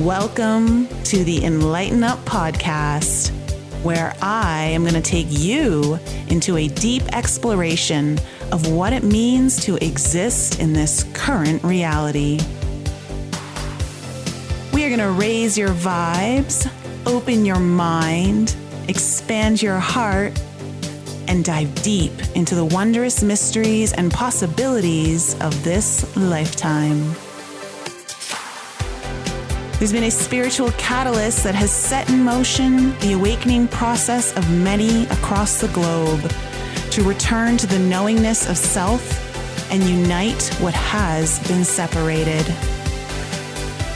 Welcome to the Enlighten Up podcast, where I am going to take you into a deep exploration of what it means to exist in this current reality. We are going to raise your vibes, open your mind, expand your heart, and dive deep into the wondrous mysteries and possibilities of this lifetime. There's been a spiritual catalyst that has set in motion the awakening process of many across the globe to return to the knowingness of self and unite what has been separated.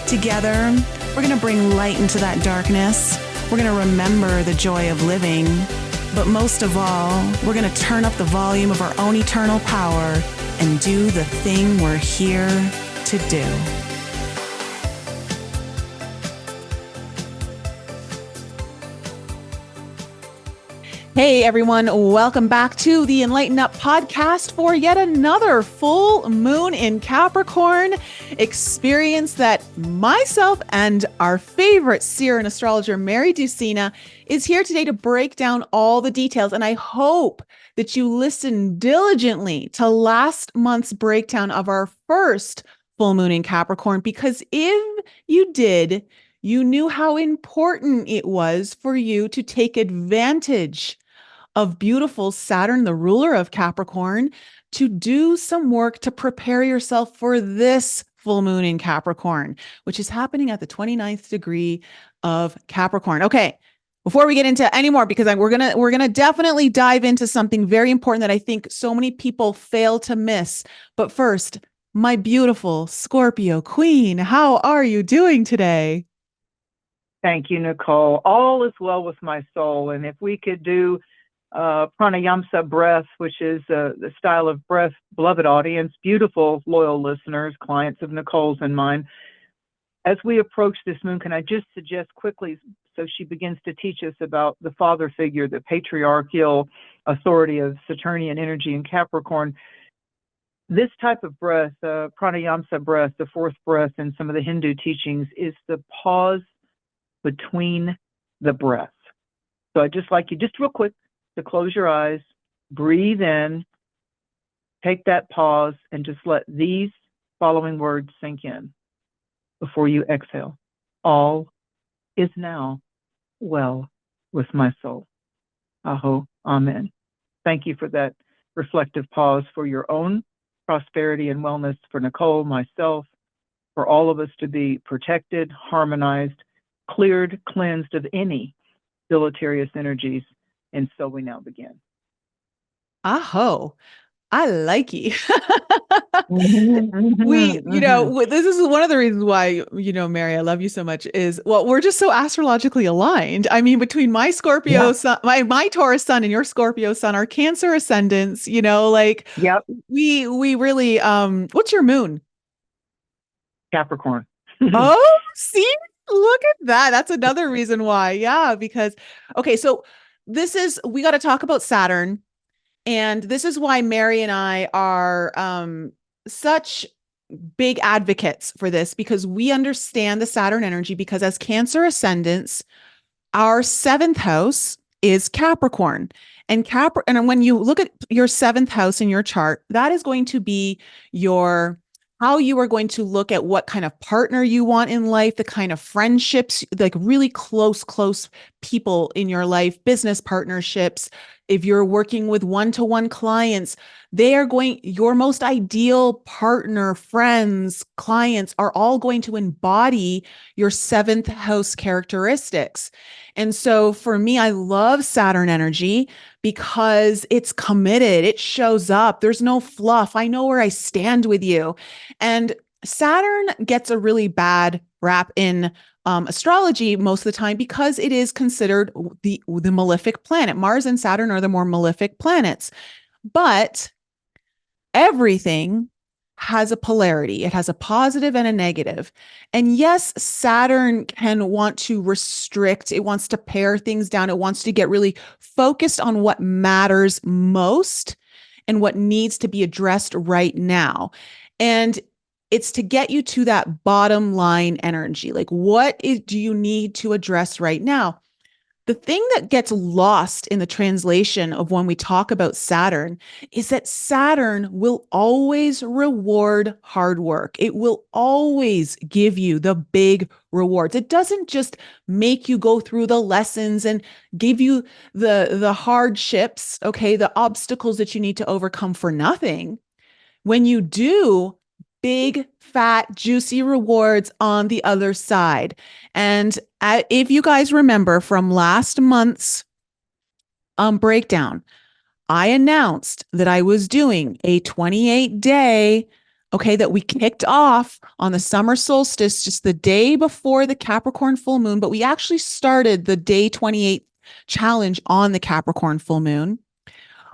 Together, we're going to bring light into that darkness. We're going to remember the joy of living. But most of all, we're going to turn up the volume of our own eternal power and do the thing we're here to do. Hey everyone, welcome back to the Enlighten Up podcast for yet another full moon in Capricorn experience that myself and our favorite seer and astrologer, Mary Dusina, is here today to break down all the details. And I hope that you listen diligently to last month's breakdown of our first full moon in Capricorn, because if you did, you knew how important it was for you to take advantage of beautiful Saturn, the ruler of Capricorn, to do some work to prepare yourself for this full moon in Capricorn, which is happening at the 29th degree of Capricorn. Okay, before we get into any more, because we're gonna definitely dive into something very important that I think so many people fail to miss. But first, my beautiful Scorpio queen, how are you doing today? Thank you, Nicole. All is well with my soul. And if we could do pranayama breath, which is the style of breath, beloved audience, beautiful, loyal listeners, clients of Nicole's and mine. As we approach this moon, can I just suggest quickly, so she begins to teach us about the father figure, the patriarchal authority of Saturnian energy in Capricorn. This type of breath, pranayama breath, the fourth breath in some of the Hindu teachings, is the pause between the breaths. So I'd just like you, just real quick, to close your eyes, breathe in, take that pause, and just let these following words sink in before you exhale. All is now well with my soul. Aho, amen. Thank you for that reflective pause for your own prosperity and wellness, for Nicole, myself, for all of us to be protected, harmonized, cleared, cleansed of any deleterious energies. And so we now begin. Aho, I like you. This is one of the reasons why, Mary, I love you so much is, well, we're just so astrologically aligned. I mean, between my Scorpio sun, my Taurus sun and your Scorpio sun, our Cancer ascendants, we really, what's your moon? Capricorn. Oh, see, look at that. That's another reason why. Yeah, because, okay, so we got to talk about Saturn. And this is why Mary and I are such big advocates for this, because we understand the Saturn energy, because as Cancer ascendants, our seventh house is Capricorn. And when you look at your seventh house in your chart, that is going to be how you are going to look at what kind of partner you want in life, the kind of friendships, like really close people in your life, business partnerships. If you're working with one-to-one clients, your most ideal partner, friends, clients are all going to embody your seventh house characteristics. And so for me, I love Saturn energy because it's committed. It shows up. There's no fluff. I know where I stand with you. And Saturn gets a really bad rap in astrology most of the time because it is considered the malefic planet. Mars and Saturn are the more malefic planets. But everything has a polarity. It has a positive and a negative. And yes, Saturn can want to restrict. It wants to pare things down. It wants to get really focused on what matters most and what needs to be addressed right now. And it's to get you to that bottom line energy. Like, do you need to address right now? The thing that gets lost in the translation of when we talk about Saturn is that Saturn will always reward hard work. It will always give you the big rewards. It doesn't just make you go through the lessons and give you the hardships, okay, the obstacles that you need to overcome for nothing. When you do, big, fat, juicy rewards on the other side. And if you guys remember from last month's breakdown, I announced that I was doing a 28-day, okay, that we kicked off on the summer solstice, just the day before the Capricorn full moon, but we actually started the day 28 challenge on the Capricorn full moon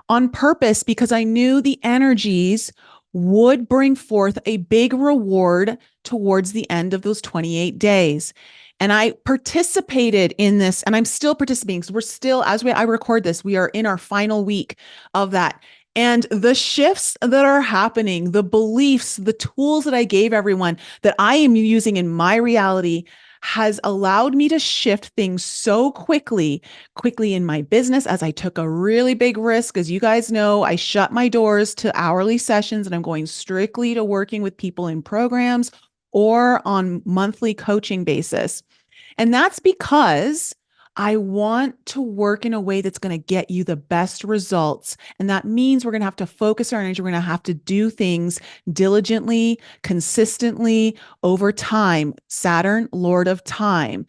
on purpose because I knew the energies would bring forth a big reward towards the end of those 28 days. And I participated in this, and I'm still participating because we're still, I record this, we are in our final week of that. And the shifts that are happening, the beliefs, the tools that I gave everyone that I am using in my reality has allowed me to shift things so quickly in my business as I took a really big risk. As you guys know, I shut my doors to hourly sessions and I'm going strictly to working with people in programs or on monthly coaching basis. And that's because I want to work in a way that's going to get you the best results. And that means we're going to have to focus our energy. We're going to have to do things diligently, consistently over time. Saturn, Lord of Time.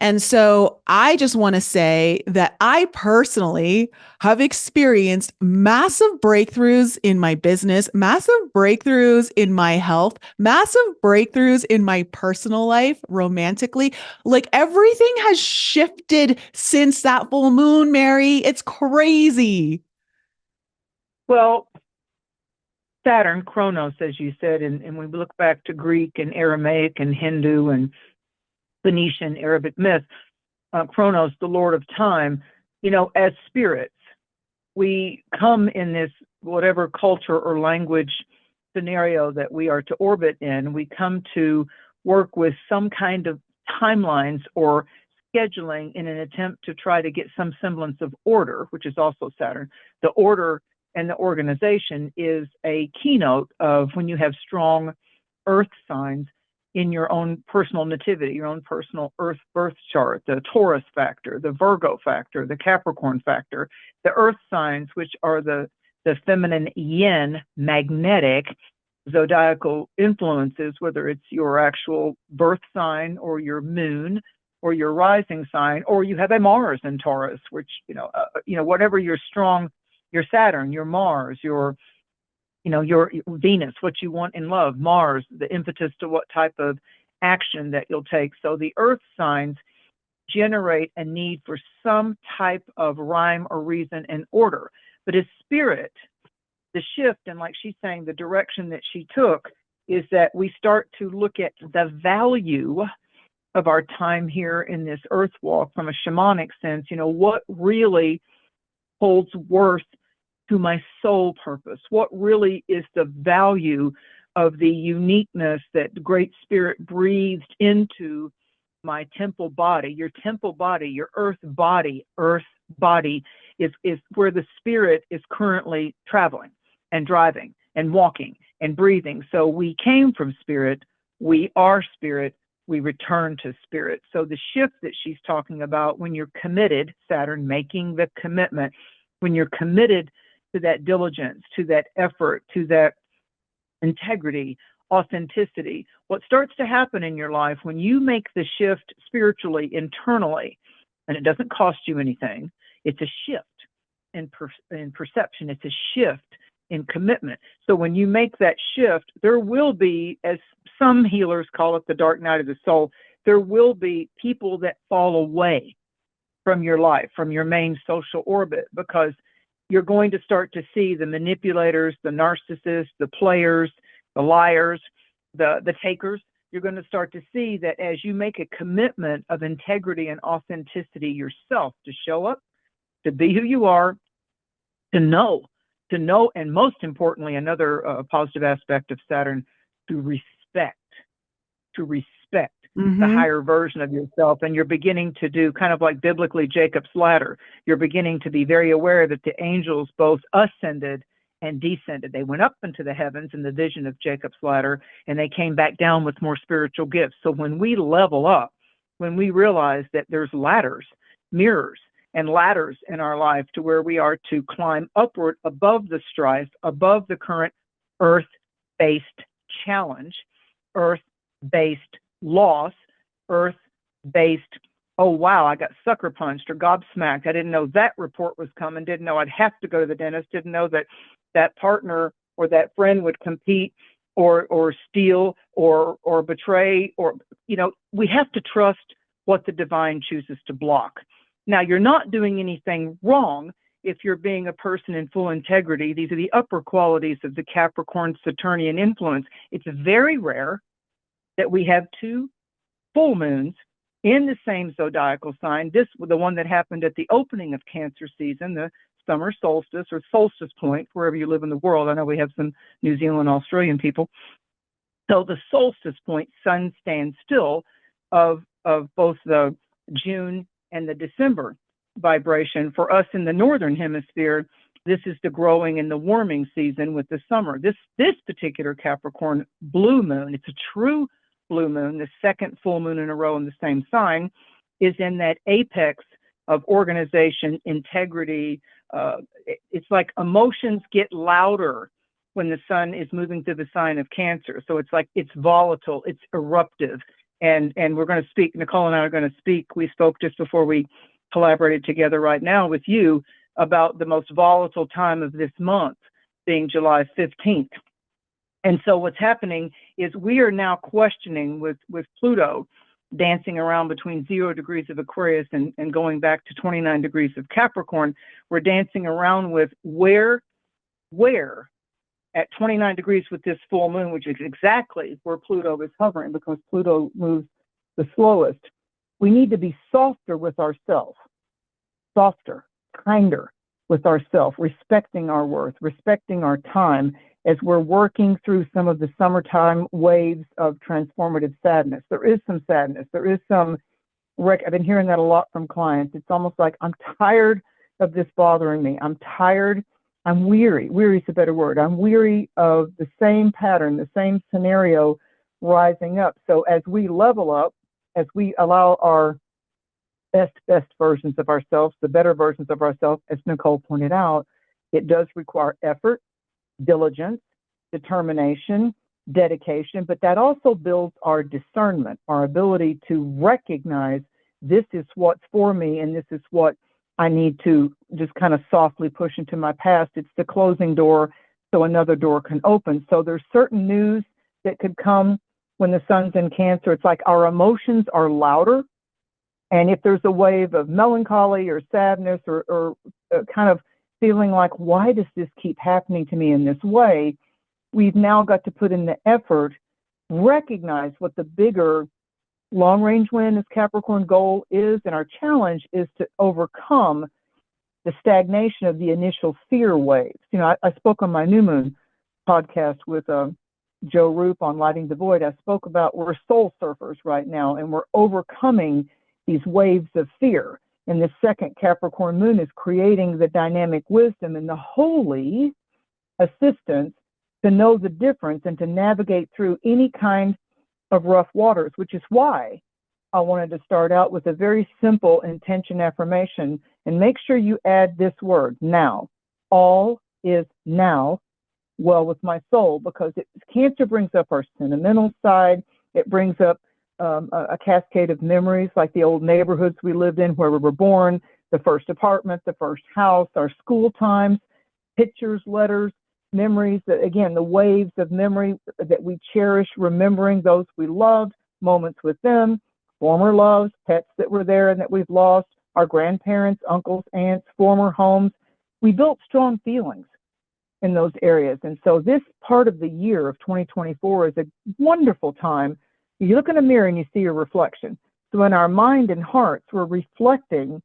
And so I just want to say that I personally have experienced massive breakthroughs in my business, massive breakthroughs in my health, massive breakthroughs in my personal life, romantically. Like everything has shifted since that full moon, Mary. It's crazy. Well, Saturn, Chronos, as you said, and we look back to Greek and Aramaic and Hindu and Phoenician, Arabic myth, Chronos, the Lord of Time, as spirits, we come in this whatever culture or language scenario that we are to orbit in, we come to work with some kind of timelines or scheduling in an attempt to try to get some semblance of order, which is also Saturn. The order and the organization is a keynote of when you have strong earth signs in your own personal nativity, your own personal earth birth chart, the Taurus factor, the Virgo factor, the Capricorn factor, the earth signs, which are the feminine yin, magnetic, zodiacal influences, whether it's your actual birth sign or your moon or your rising sign, or you have a Mars in Taurus, which, whatever your strong, your Saturn, your Mars, your Venus, what you want in love, Mars, the impetus to what type of action that you'll take. So the earth signs generate a need for some type of rhyme or reason and order. But as spirit, the shift, and like she's saying, the direction that she took is that we start to look at the value of our time here in this earth walk from a shamanic sense, what really holds worth to my soul purpose? What really is the value of the uniqueness that the Great Spirit breathed into my temple body? Your temple body, your earth body is where the spirit is currently traveling and driving and walking and breathing. So we came from spirit, we are spirit, we return to spirit. So the shift that she's talking about, when you're committed, Saturn, making the commitment, when you're committed to that diligence, to that effort, to that integrity, authenticity, what starts to happen in your life when you make the shift spiritually, internally, and it doesn't cost you anything, it's a shift in perception, it's a shift in commitment. So when you make that shift, there will be, as some healers call it, the dark night of the soul, there will be people that fall away from your life, from your main social orbit, because you're going to start to see the manipulators, the narcissists, the players, the liars, the takers. You're going to start to see that as you make a commitment of integrity and authenticity yourself, to show up, to be who you are, to know, and most importantly, another positive aspect of Saturn, to to respect the Mm-hmm. higher version of yourself. And you're beginning to do kind of like biblically Jacob's ladder. You're beginning to be very aware that the angels both ascended and descended. They went up into the heavens in the vision of Jacob's ladder, and they came back down with more spiritual gifts. So when we level up, when we realize that there's ladders, mirrors, and ladders in our life to where we are to climb upward above the strife, above the current earth-based challenge, earth-based loss, earth-based, oh wow, I got sucker punched or gobsmacked. I didn't know that report was coming, didn't know I'd have to go to the dentist, didn't know that that partner or that friend would compete or steal or betray, or, you know, we have to trust what the divine chooses to block. Now, you're not doing anything wrong if you're being a person in full integrity. These are the upper qualities of the Capricorn Saturnian influence. It's very rare that we have two full moons in the same zodiacal sign. This was the one that happened at the opening of Cancer season, the summer solstice or solstice point, wherever you live in the world. I know we have some New Zealand, Australian people. So the solstice point, sun stands still of both the June and the December vibration. For us in the northern hemisphere, this is the growing and the warming season with the summer. This particular Capricorn blue moon, it's a true blue moon, the second full moon in a row in the same sign, is in that apex of organization, integrity. It's like emotions get louder when the sun is moving through the sign of Cancer. So it's like it's volatile, it's eruptive. And we're going to speak, Nicole and I are going to speak. We spoke just before we collaborated together right now with you about the most volatile time of this month being July 15th. And so what's happening is we are now questioning with Pluto dancing around between 0 degrees of Aquarius and going back to 29 degrees of Capricorn. We're dancing around with where at 29 degrees with this full moon, which is exactly where Pluto is hovering because Pluto moves the slowest. We need to be softer with ourselves, softer, kinder with ourselves, respecting our worth, respecting our time as we're working through some of the summertime waves of transformative sadness. There is some sadness. There is some, I've been hearing that a lot from clients. It's almost like, I'm tired of this bothering me. I'm tired. I'm weary. Weary is a better word. I'm weary of the same pattern, the same scenario rising up. So as we level up, as we allow our best versions of ourselves, the better versions of ourselves, as Nicole pointed out, it does require effort, diligence, determination, dedication, but that also builds our discernment, our ability to recognize this is what's for me and this is what I need to just kind of softly push into my past. It's the closing door so another door can open. So there's certain news that could come when the sun's in Cancer. It's like our emotions are louder. And if there's a wave of melancholy or sadness or kind of feeling like, why does this keep happening to me in this way? We've now got to put in the effort, recognize what the bigger long-range win as Capricorn goal is, and our challenge is to overcome the stagnation of the initial fear waves. You know, I spoke on my New Moon podcast with Joe Roop on Lighting the Void. I spoke about we're soul surfers right now, and we're overcoming these waves of fear. And the second Capricorn moon is creating the dynamic wisdom and the holy assistance to know the difference and to navigate through any kind of rough waters, which is why I wanted to start out with a very simple intention affirmation. And make sure you add this word, now. All is now well with my soul, because Cancer brings up our sentimental side. It brings up a cascade of memories, like the old neighborhoods we lived in where we were born, the first apartment, the first house, our school times, pictures, letters, memories, that again, the waves of memory that we cherish, remembering those we loved, moments with them, former loves, pets that were there and that we've lost, our grandparents, uncles, aunts, former homes. We built strong feelings in those areas. And so this part of the year of 2024 is a wonderful time. You look in a mirror and you see your reflection. So in our mind and hearts, we're reflecting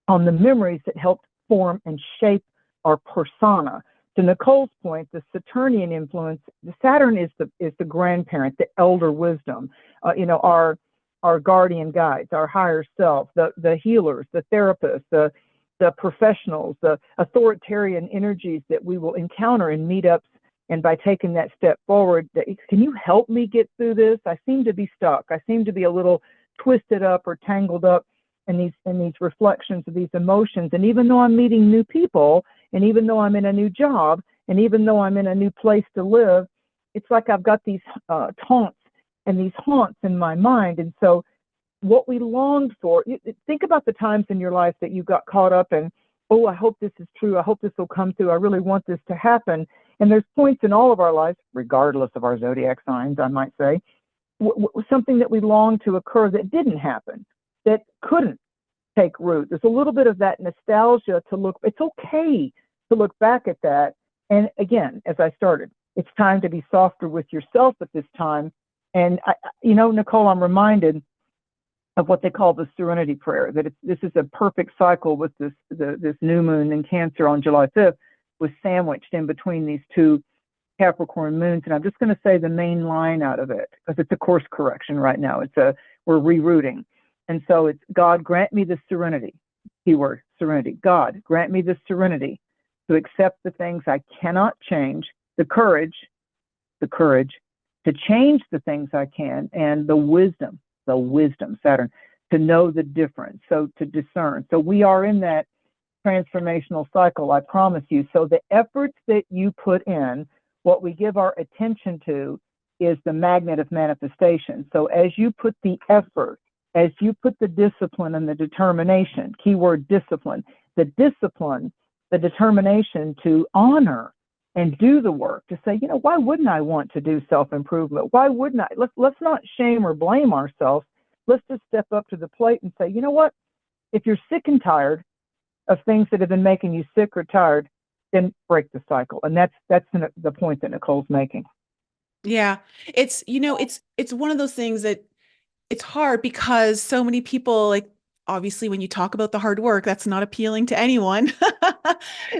on the memories that helped form and shape our persona. to Nicole's point, the Saturnian influence, the Saturn is the grandparent, the elder wisdom, our guardian guides, our higher self, the healers, the therapists, the professionals, the authoritarian energies that we will encounter in meetups. And by taking that step forward, can you help me get through this? I seem to be stuck. I seem to be a little twisted up or tangled up in these reflections of these emotions. And even though I'm meeting new people, and even though I'm in a new job, and even though I'm in a new place to live, it's like I've got these taunts and these haunts in my mind. And so what we longed for, think about the times in your life that you got caught up in, oh, I hope this is true. I hope this will come through. I really want this to happen. And there's points in all of our lives, regardless of our zodiac signs, I might say, something that we longed to occur that didn't happen, that couldn't take root. There's a little bit of that nostalgia to look. It's okay to look back at that. And again, as I started, it's time to be softer with yourself at this time. And Nicole, I'm reminded of what they call the Serenity Prayer. That this is a perfect cycle with this new moon in Cancer on July 5th, was sandwiched in between these two Capricorn moons. And I'm just going to say the main line out of it because it's a course correction right now. We're rerouting. And so it's, God, grant me the serenity, keyword serenity. God, grant me the serenity to accept the things I cannot change, the courage to change the things I can, and the wisdom, Saturn, to know the difference, so to discern. So we are in that transformational cycle, I promise you. So the efforts that you put in, what we give our attention to is the magnet of manifestation. So as you put the effort, as you put the discipline and the determination, keyword discipline, the determination to honor and do the work, to say, why wouldn't I want to do self-improvement? Why wouldn't I? Let's not shame or blame ourselves. Let's just step up to the plate and say, you know what? If you're sick and tired of things that have been making you sick or tired, then break the cycle. And that's the point that Nicole's making. Yeah. It's one of those things that it's hard because so many people, like, obviously when you talk about the hard work, that's not appealing to anyone.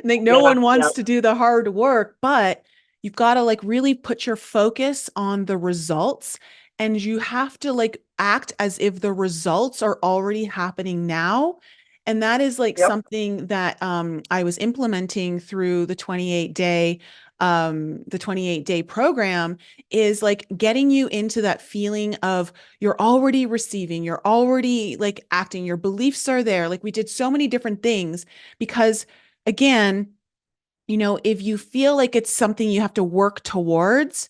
Like no Yeah, one yeah. wants to do the hard work, but you've got to like really put your focus on the results, and you have to like act as if the results are already happening now. And that is like Yep. something that I was implementing through the 28-day program, is like getting you into that feeling of you're already receiving, you're already like acting, your beliefs are there. Like we did so many different things because, again, if you feel like it's something you have to work towards,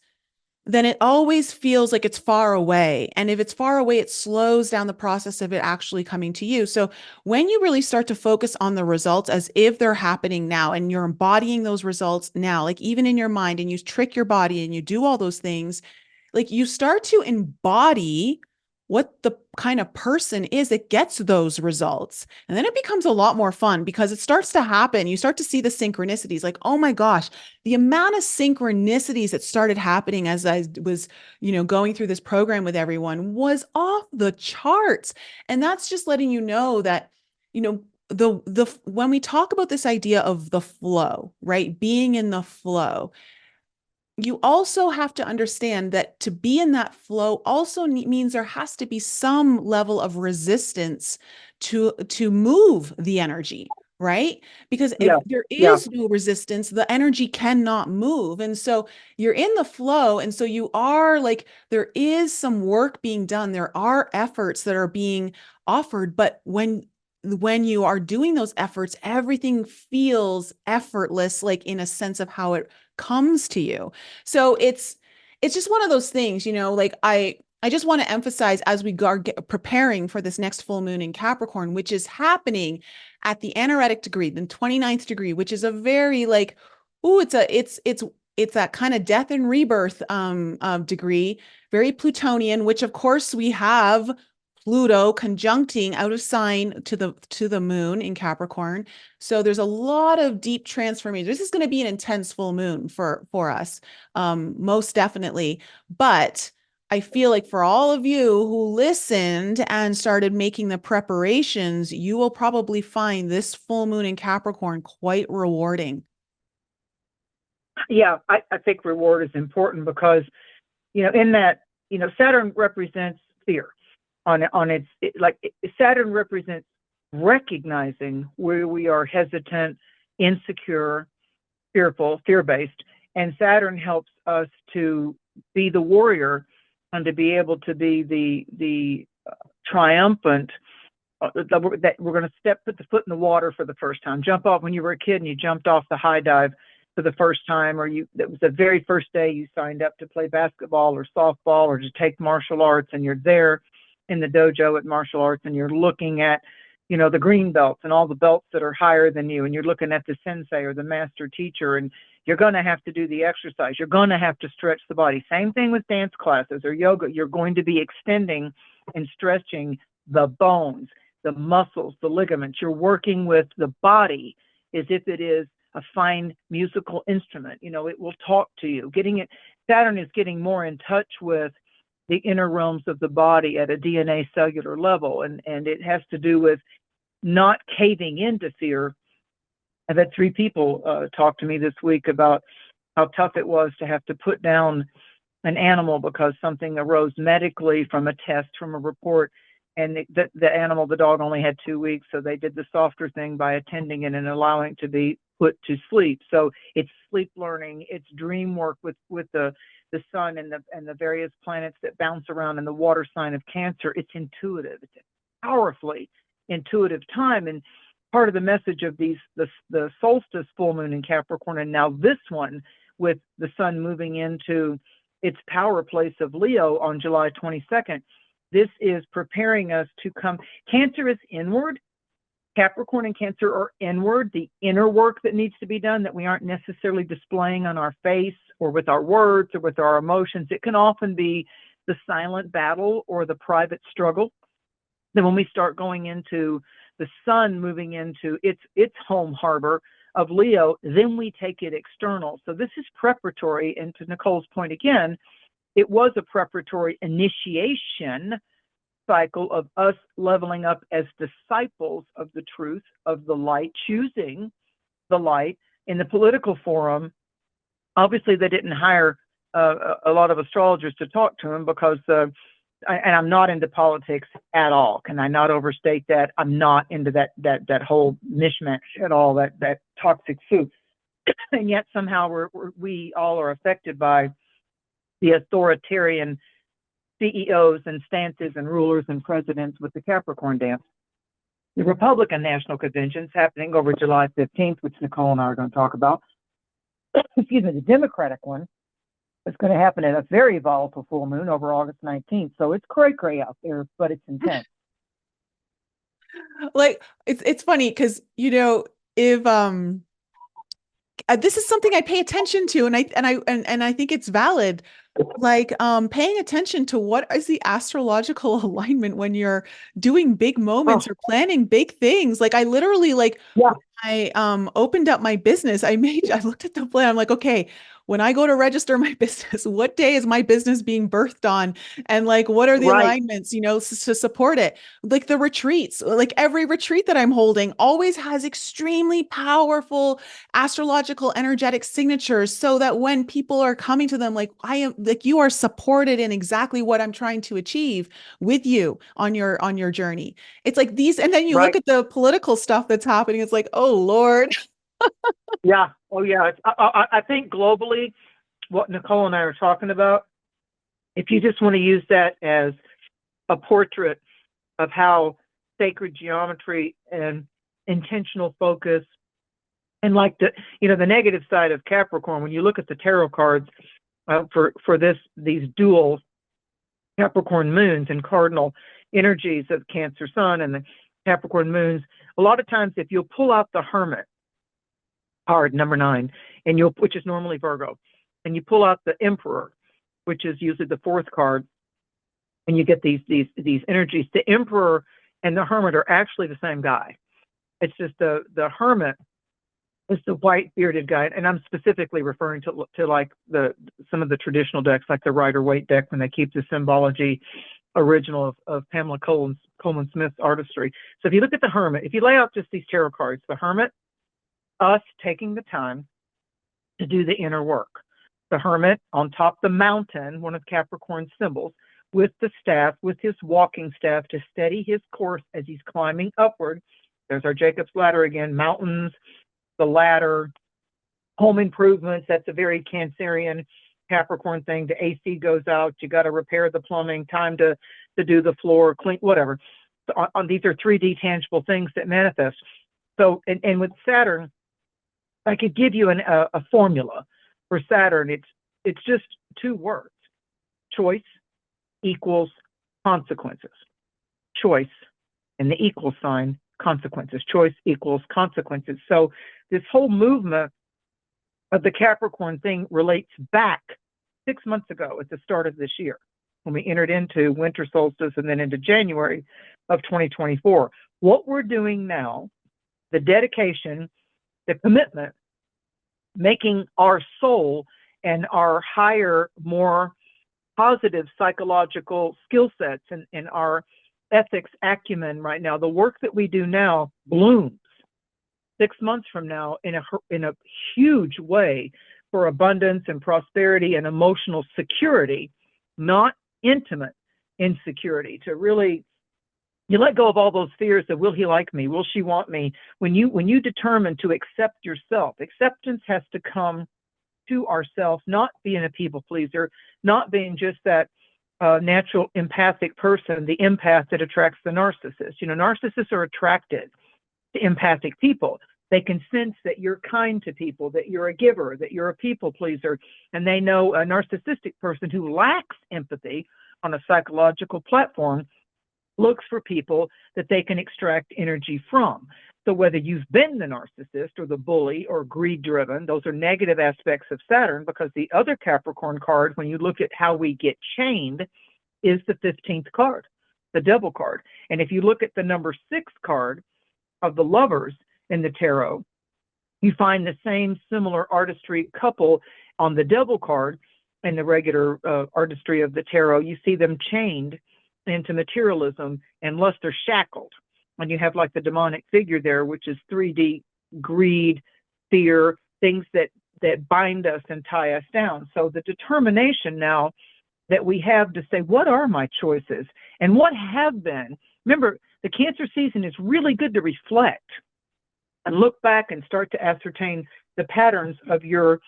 then it always feels like it's far away. And if it's far away, it slows down the process of it actually coming to you. So when you really start to focus on the results as if they're happening now, and you're embodying those results now, like even in your mind, and you trick your body and you do all those things, like you start to embody what the kind of person is that gets those results. And then it becomes a lot more fun because it starts to happen. You start to see the synchronicities, like, oh my gosh, the amount of synchronicities that started happening as I was, going through this program with everyone was off the charts. And that's just letting you know that, the when we talk about this idea of the flow, right? Being in the flow, you also have to understand that to be in that flow also means there has to be some level of resistance to move the energy, right? Because if Yeah. there Yeah. is no resistance, the energy cannot move. And so you're in the flow, and so you are like, there is some work being done, there are efforts that are being offered, but when you are doing those efforts, everything feels effortless, like in a sense of how it comes to you. So it's just one of those things, like I just want to emphasize as we are preparing for this next full moon in Capricorn, which is happening at the anaretic degree, the 29th degree, which is a very like, ooh, it's that kind of death and rebirth degree, very Plutonian, which of course we have Pluto conjuncting out of sign to the moon in Capricorn. So there's a lot of deep transformation. This is going to be an intense full moon for us, most definitely. But I feel like for all of you who listened and started making the preparations, you will probably find this full moon in Capricorn quite rewarding. Yeah, I think reward is important because, in that, Saturn represents fear on its, Saturn represents recognizing where we are hesitant, insecure, fearful, fear-based, and Saturn helps us to be the warrior and to be able to be the triumphant, that we're going to put the foot in the water for the first time. Jump off when you were a kid and you jumped off the high dive for the first time, or that was the very first day you signed up to play basketball or softball or to take martial arts, and you're there in the dojo at martial arts and you're looking at, the green belts and all the belts that are higher than you, and you're looking at the sensei or the master teacher, and you're going to have to do the exercise. You're going to have to stretch the body. Same thing with dance classes or yoga. You're going to be extending and stretching the bones, the muscles, the ligaments. You're working with the body as if it is a fine musical instrument. It will talk to you. Saturn is getting more in touch with the inner realms of the body at a DNA cellular level. And it has to do with not caving into fear. I've had 3 people talk to me this week about how tough it was to have to put down an animal because something arose medically from a test, from a report, and the animal, the dog, only had 2 weeks, so they did the softer thing by attending it and allowing it to be put to sleep. So it's sleep learning, it's dream work with the sun and the various planets that bounce around in the water sign of Cancer. It's intuitive. It's a powerfully intuitive time. And part of the message of the solstice full moon in Capricorn, and now this one with the sun moving into its power place of Leo on July 22nd, this is preparing us to come. Cancer is inward. Capricorn and Cancer are inward, the inner work that needs to be done that we aren't necessarily displaying on our face or with our words or with our emotions. It can often be the silent battle or the private struggle. Then when we start going into the sun moving into its home harbor of Leo, then we take it external. So this is preparatory, and to Nicole's point again, it was a preparatory initiation cycle of us leveling up as disciples of the truth, of the light, choosing the light. In the political forum, obviously they didn't hire a lot of astrologers to talk to him because, and I'm not into politics at all. Can I not overstate that? I'm not into that whole mishmash at all, that toxic soup. And yet somehow we all are affected by the authoritarian CEOs and stances and rulers and presidents with the Capricorn dance. The Republican National Convention's happening over July 15th, which Nicole and I are going to talk about. Excuse me, the Democratic one is going to happen at a very volatile full moon over August 19th. So it's cray-cray out there, but it's intense. Like it's funny because if this is something I pay attention to, and I think it's valid. Like paying attention to what is the astrological alignment when you're doing big moments or planning big things. Like I literally Yeah. I opened up my business. I looked at the plan. I'm like, okay, when I go to register my business, what day is my business being birthed on? And what are the alignments, to support it? Like the retreats, like every retreat that I'm holding always has extremely powerful astrological energetic signatures so that when people are coming to them, you are supported in exactly what I'm trying to achieve with you on your journey. It's like these, and then you look at the political stuff that's happening. It's like, oh Lord. Yeah. Oh yeah. I think globally, what Nicole and I are talking about, if you just want to use that as a portrait of how sacred geometry and intentional focus, and the negative side of Capricorn, when you look at the tarot cards for these dual Capricorn moons and cardinal energies of Cancer Sun and the Capricorn moons, a lot of times if you'll pull out the Hermit card, number 9, which is normally Virgo, and you pull out the Emperor, which is usually the 4th card, and you get these energies. The Emperor and the Hermit are actually the same guy. It's just the Hermit is the white bearded guy, and I'm specifically referring to some of the traditional decks, like the Rider-Waite deck, when they keep the symbology original of Pamela Coleman Smith's artistry. So if you look at the Hermit, if you lay out just these tarot cards, the Hermit, us taking the time to do the inner work. The Hermit on top of the mountain, one of Capricorn's symbols, with the staff, with his walking staff to steady his course as he's climbing upward. There's our Jacob's ladder again, mountains, the ladder, home improvements. That's a very Cancerian Capricorn thing. The AC goes out, you got to repair the plumbing, time to do the floor, clean, whatever. So these are 3D tangible things that manifest. So, and with Saturn, I could give you a formula for Saturn. It's just two words: choice equals consequences. Choice and the equal sign, consequences. Choice equals consequences. So this whole movement of the Capricorn thing relates back 6 months ago at the start of this year, when we entered into winter solstice and then into January of 2024. What we're doing now, the dedication, the commitment, making our soul and our higher, more positive psychological skill sets and our ethics acumen right now, the work that we do now blooms 6 months from now in a huge way for abundance and prosperity and emotional security, not intimate insecurity. To really, you let go of all those fears of, will he like me? Will she want me? When you determine to accept yourself, acceptance has to come to ourselves, not being a people pleaser, not being just that natural empathic person, the empath that attracts the narcissist. You know, narcissists are attracted to empathic people. They can sense that you're kind to people, that you're a giver, that you're a people pleaser, and they know a narcissistic person who lacks empathy on a psychological platform looks for people that they can extract energy from. So whether you've been the narcissist or the bully or greed-driven, those are negative aspects of Saturn, because the other Capricorn card, when you look at how we get chained, is the 15th card, the Devil card. And if you look at the number 6 card of the Lovers in the tarot, you find the same similar artistry couple on the Devil card and the regular artistry of the tarot. You see them chained into materialism and lust, or shackled. And you have like the demonic figure there, which is 3D greed, fear, things that bind us and tie us down. So the determination now that we have to say, what are my choices and what have been? Remember, the Cancer season is really good to reflect and look back and start to ascertain the patterns of your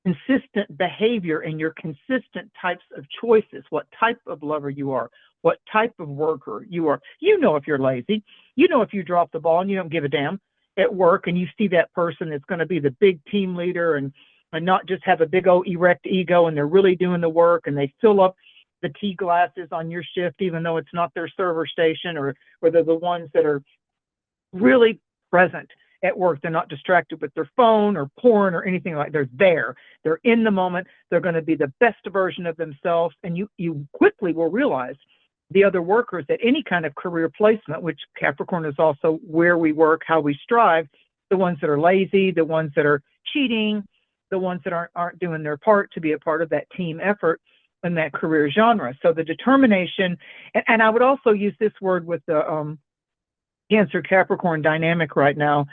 consistent behavior and your consistent types of choices, what type of lover you are, what type of worker you are. You know if you're lazy. You know if you drop the ball and you don't give a damn at work, and you see that person that's going to be the big team leader and not just have a big old erect ego, and they're really doing the work, and they fill up the tea glasses on your shift even though it's not their server station, or they're the ones that are really present at work. They're not distracted with their phone or porn or anything like that. They're there. They're in the moment. They're going to be the best version of themselves. And you quickly will realize the other workers at any kind of career placement, which Capricorn is also where we work, how we strive, the ones that are lazy, the ones that are cheating, the ones that aren't doing their part to be a part of that team effort in that career genre. So the determination, and I would also use this word with the Cancer Capricorn dynamic right now.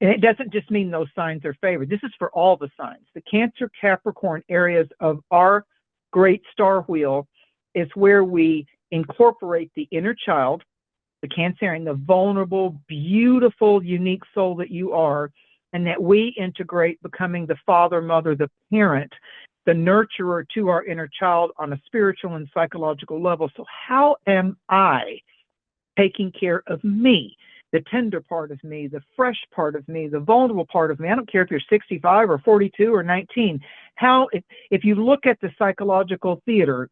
And it doesn't just mean those signs are favored. This is for all the signs. The Cancer Capricorn areas of our great star wheel is where we incorporate the inner child, the Cancerian, the vulnerable, beautiful, unique soul that you are, and that we integrate becoming the father, mother, the parent, the nurturer to our inner child on a spiritual and psychological level. So how am I taking care of me, the tender part of me, the fresh part of me, the vulnerable part of me? I don't care if you're 65 or 42 or 19. How, if you look at the psychological theater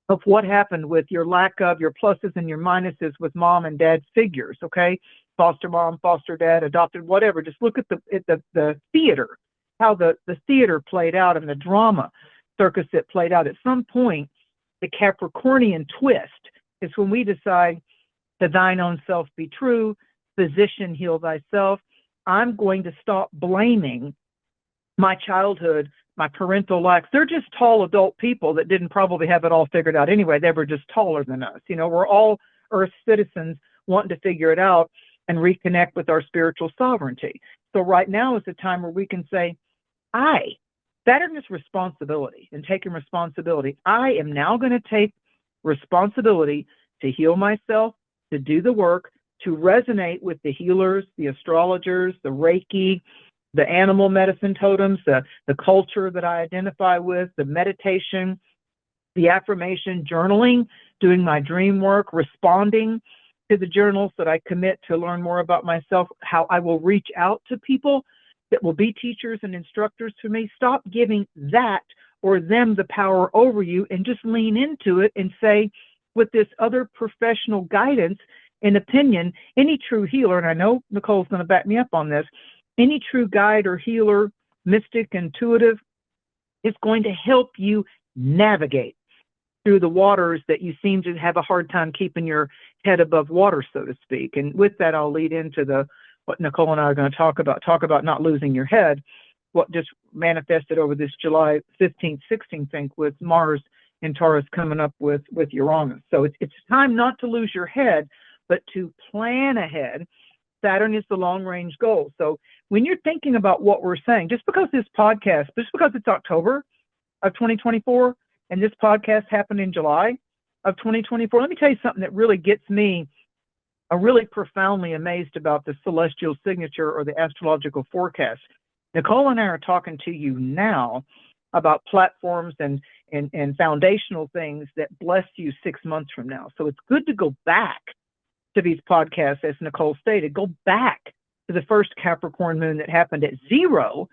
of what happened with your lack of, your pluses and your minuses with mom and dad figures, okay? Foster mom, foster dad, adopted, whatever. Just look at the theater, how the theater played out and the drama circus that played out. At some point, the Capricornian twist is when we decide, to thine own self be true, physician heal thyself. I'm going to stop blaming my childhood, my parental lacks. They're just tall adult people that didn't probably have it all figured out anyway. They were just taller than us. You know, we're all Earth citizens wanting to figure it out and reconnect with our spiritual sovereignty. So right now is the time where we can say, Saturn is responsibility and taking responsibility. I am now going to take responsibility to heal myself, to do the work, to resonate with the healers, the astrologers, the Reiki, the animal medicine totems, the culture that I identify with, the meditation, the affirmation, journaling, doing my dream work, responding to the journals that I commit to learn more about myself, how I will reach out to people that will be teachers and instructors for me. Stop giving that or them the power over you and just lean into it and say, with this other professional guidance and opinion, any true healer, and I know Nicole's going to back me up on this, any true guide or healer, mystic, intuitive, is going to help you navigate through the waters that you seem to have a hard time keeping your head above water, so to speak. And with that, I'll lead into what Nicole and I are going to talk about not losing your head, what just manifested over this July 15th, 16th thing with Mars and Taurus coming up with Uranus. So it's time not to lose your head, but to plan ahead. Saturn is the long-range goal. So when you're thinking about what we're saying, just because it's October of 2024, and this podcast happened in July of 2024, let me tell you something that really gets me really profoundly amazed about the celestial signature or the astrological forecast. Nicole and I are talking to you now about platforms and foundational things that bless you 6 months from now. So it's good to go back to these podcasts, as Nicole stated. Go back to the first Capricorn moon that happened at 0,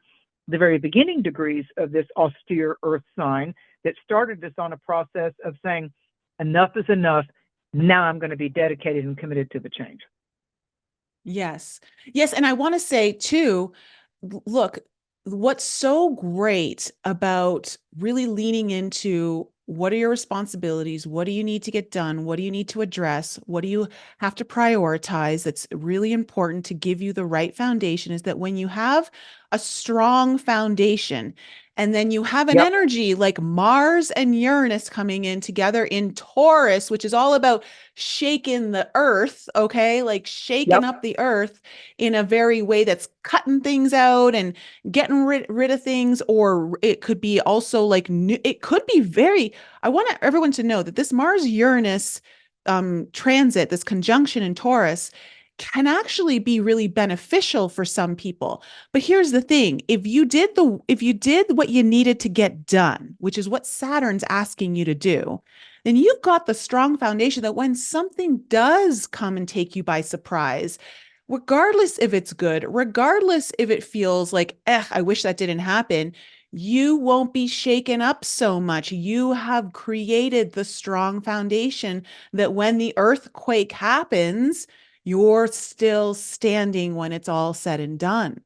the very beginning degrees of this austere earth sign that started this on a process of saying, enough is enough. Now I'm going to be dedicated and committed to the change. Yes. Yes. And I want to say too, look, what's so great about really leaning into what are your responsibilities? What do you need to get done? What do you need to address? What do you have to prioritize? That's really important to give you the right foundation, is that when you have a strong foundation and then you have an energy like Mars and Uranus coming in together in Taurus, which is all about shaking the earth, okay? Like shaking up the earth in a very way that's cutting things out and getting rid of things. Or it could be also like it could be very, I want everyone to know that this Mars Uranus transit, this conjunction in Taurus, can actually be really beneficial for some people. But here's the thing, if you did what you needed to get done, which is what Saturn's asking you to do, then you've got the strong foundation that when something does come and take you by surprise, regardless if it's good, regardless if it feels like, I wish that didn't happen, you won't be shaken up so much. You have created the strong foundation that when the earthquake happens, you're still standing when it's all said and done.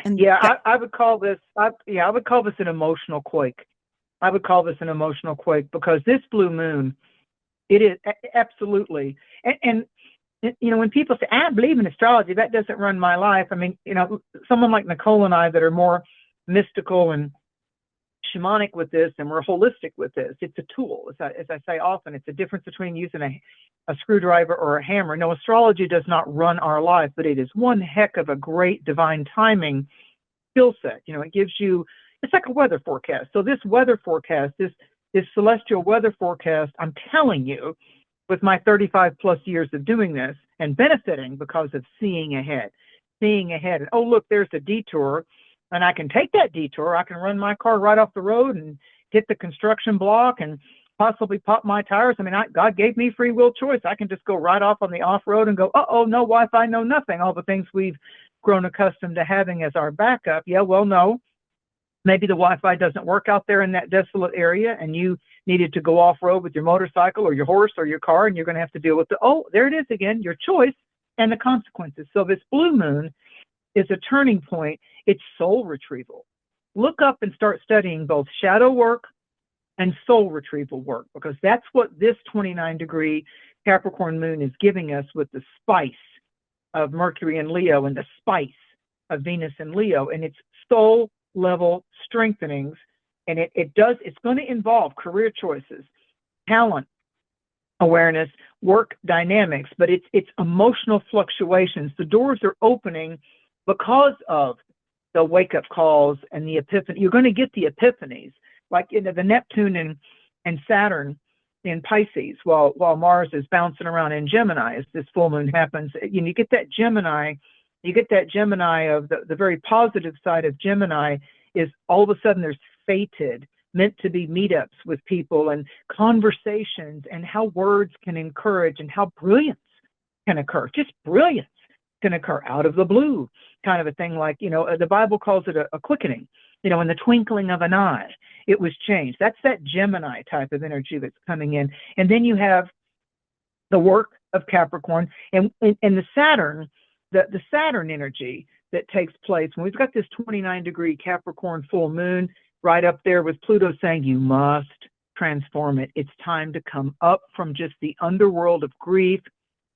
And I would call this, I would call this an emotional quake. I would call this an emotional quake because this blue moon, it is absolutely, and you know, when people say, I believe in astrology, that doesn't run my life. I mean, you know, someone like Nicole and I that are more mystical and shamanic with this, and we're holistic with this. It's a tool. As I say often, it's a difference between using a screwdriver or a hammer. No, astrology does not run our life, but it is one heck of a great divine timing skill set. You know, it gives you, it's like a weather forecast. So this weather forecast, this celestial weather forecast, I'm telling you, with my 35 plus years of doing this and benefiting because of seeing ahead. And, oh, look, there's a detour. And I can take that detour. I can run my car right off the road and hit the construction block and possibly pop my tires. I mean, God gave me free will choice. I can just go right off on the off-road and go, uh-oh, no Wi-Fi, no nothing. All the things we've grown accustomed to having as our backup. Yeah, well, no. Maybe the Wi-Fi doesn't work out there in that desolate area and you needed to go off-road with your motorcycle or your horse or your car, and you're going to have to deal with there it is again, your choice and the consequences. So this blue moon is a turning point. It's soul retrieval. Look up and start studying both shadow work and soul retrieval work, because that's what this 29-degree Capricorn moon is giving us, with the spice of Mercury and Leo and the spice of Venus and Leo. And it's soul level strengthenings. And it's going to involve career choices, talent awareness, work dynamics, but it's emotional fluctuations. The doors are opening because of the wake up calls and the epiphany. You're going to get the epiphanies, like the Neptune and Saturn in Pisces, while Mars is bouncing around in Gemini as this full moon happens. You get that Gemini. You get that Gemini of the very positive side of Gemini is all of a sudden there's fated, meant to be meetups with people and conversations, and how words can encourage and how brilliance can occur. Just brilliance can occur out of the blue, kind of a thing. Like, the Bible calls it a quickening, in the twinkling of an eye, it was changed. That's that Gemini type of energy that's coming in. And then you have the work of Capricorn and the Saturn, the Saturn energy that takes place when we've got this 29-degree Capricorn full moon right up there with Pluto saying you must transform it. It's time to come up from just the underworld of grief,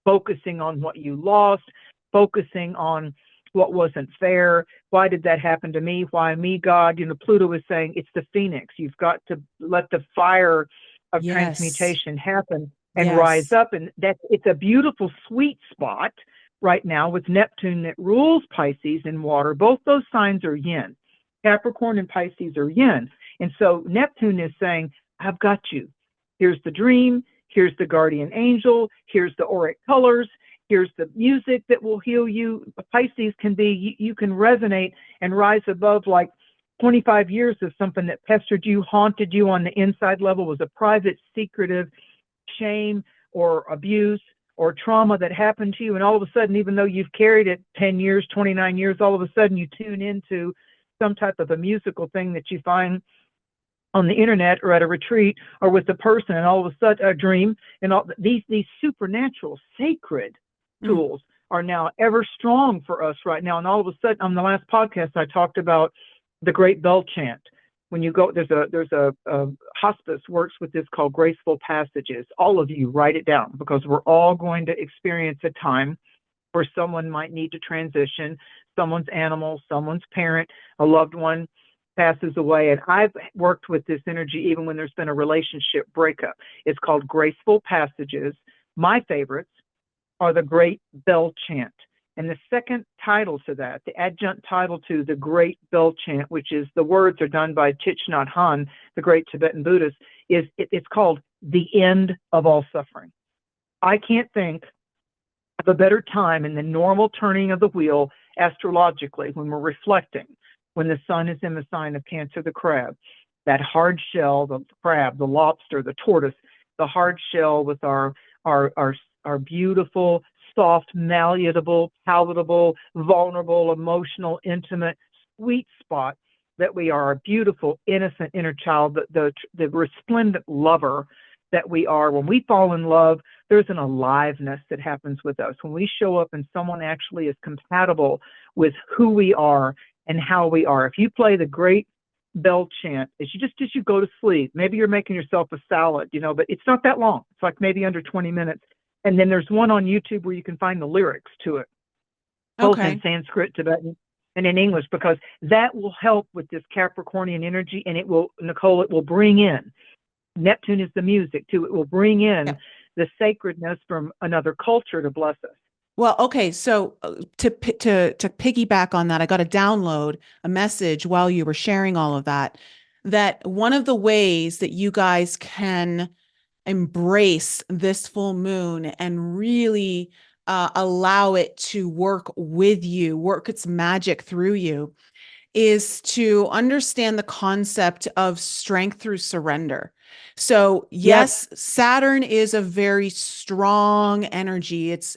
focusing on what you lost, focusing on what wasn't fair. Why did that happen to me? Why me, God? Pluto is saying it's the phoenix. You've got to let the fire of Yes. transmutation happen and rise Yes. up. And it's a beautiful sweet spot right now with Neptune that rules Pisces in water. Both those signs are yin. Capricorn and Pisces are yin. And so Neptune is saying, I've got you. Here's the dream. Here's the guardian angel. Here's the auric colors. Here's the music that will heal you. Pisces can be, you can resonate and rise above like 25 years of something that pestered you, haunted you on the inside level, was a private, secretive shame or abuse or trauma that happened to you. And all of a sudden, even though you've carried it 10 years, 29 years, all of a sudden you tune into some type of a musical thing that you find on the internet or at a retreat or with a person, and all of a sudden a dream, and all these supernatural, sacred tools are now ever strong for us right now. And all of a sudden, on the last podcast, I talked about the Great Bell Chant. When you go, there's a hospice works with this called Graceful Passages. All of you write it down, because we're all going to experience a time where someone might need to transition, someone's animal, someone's parent, a loved one passes away. And I've worked with this energy even when there's been a relationship breakup. It's called Graceful Passages. My favorites are the Great Bell Chant. And the second title to that, the adjunct title to the Great Bell Chant, which is the words are done by Thich Nhat Hanh, the great Tibetan Buddhist, it's called The End of All Suffering. I can't think of a better time in the normal turning of the wheel astrologically when we're reflecting, when the sun is in the sign of Cancer, the crab, that hard shell, the crab, the lobster, the tortoise, the hard shell with our beautiful, soft, malleable, palatable, vulnerable, emotional, intimate, sweet spot that we are, a beautiful, innocent inner child, the resplendent lover that we are. When we fall in love, there's an aliveness that happens with us. When we show up and someone actually is compatible with who we are and how we are. If you play the Great Bell Chant as you go to sleep, maybe you're making yourself a salad, but it's not that long. It's like maybe under 20 minutes. And then there's one on YouTube where you can find the lyrics to it, both in Sanskrit, Tibetan, and in English, because that will help with this Capricornian energy. And Nicole, it will bring in, Neptune is the music too. It will bring in the sacredness from another culture to bless us. Well, okay. So to piggyback on that, I got to download a message while you were sharing all of that, that one of the ways that you guys can embrace this full moon and really allow it to work with you, work its magic through you, is to understand the concept of strength through surrender. So yes, Saturn is a very strong energy. It's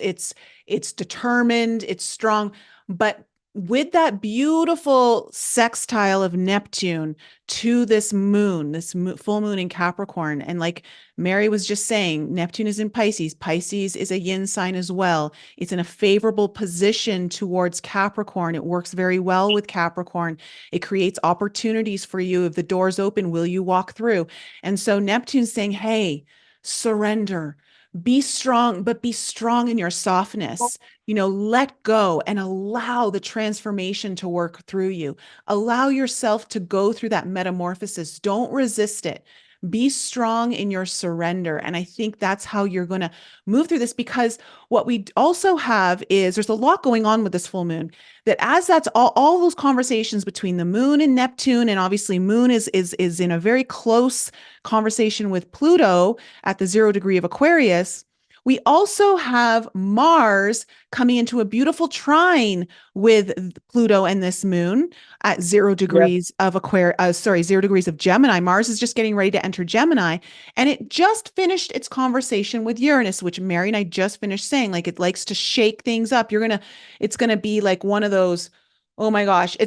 determined, it's strong, but with that beautiful sextile of Neptune to this moon, full moon in Capricorn. And like Mary was just saying, Neptune is in Pisces. Pisces is a yin sign as well. It's in a favorable position towards Capricorn. It works very well with Capricorn. It creates opportunities for you. If the door's open, will you walk through? And so Neptune's saying, hey, surrender. Be strong, but be strong in your softness. Let go and allow the transformation to work through you. Allow yourself to go through that metamorphosis. Don't resist it. Be strong in your surrender. And I think that's how you're going to move through this, because what we also have is there's a lot going on with this full moon, that as that's all those conversations between the moon and Neptune, and obviously moon is in a very close conversation with Pluto at the 0 degree of Aquarius. We also have Mars coming into a beautiful trine with Pluto and this moon at 0 degrees of Aquarius, 0 degrees of Gemini. Mars is just getting ready to enter Gemini. And it just finished its conversation with Uranus, which Mary and I just finished saying, like, it likes to shake things up. It's going to be like one of those, oh my gosh,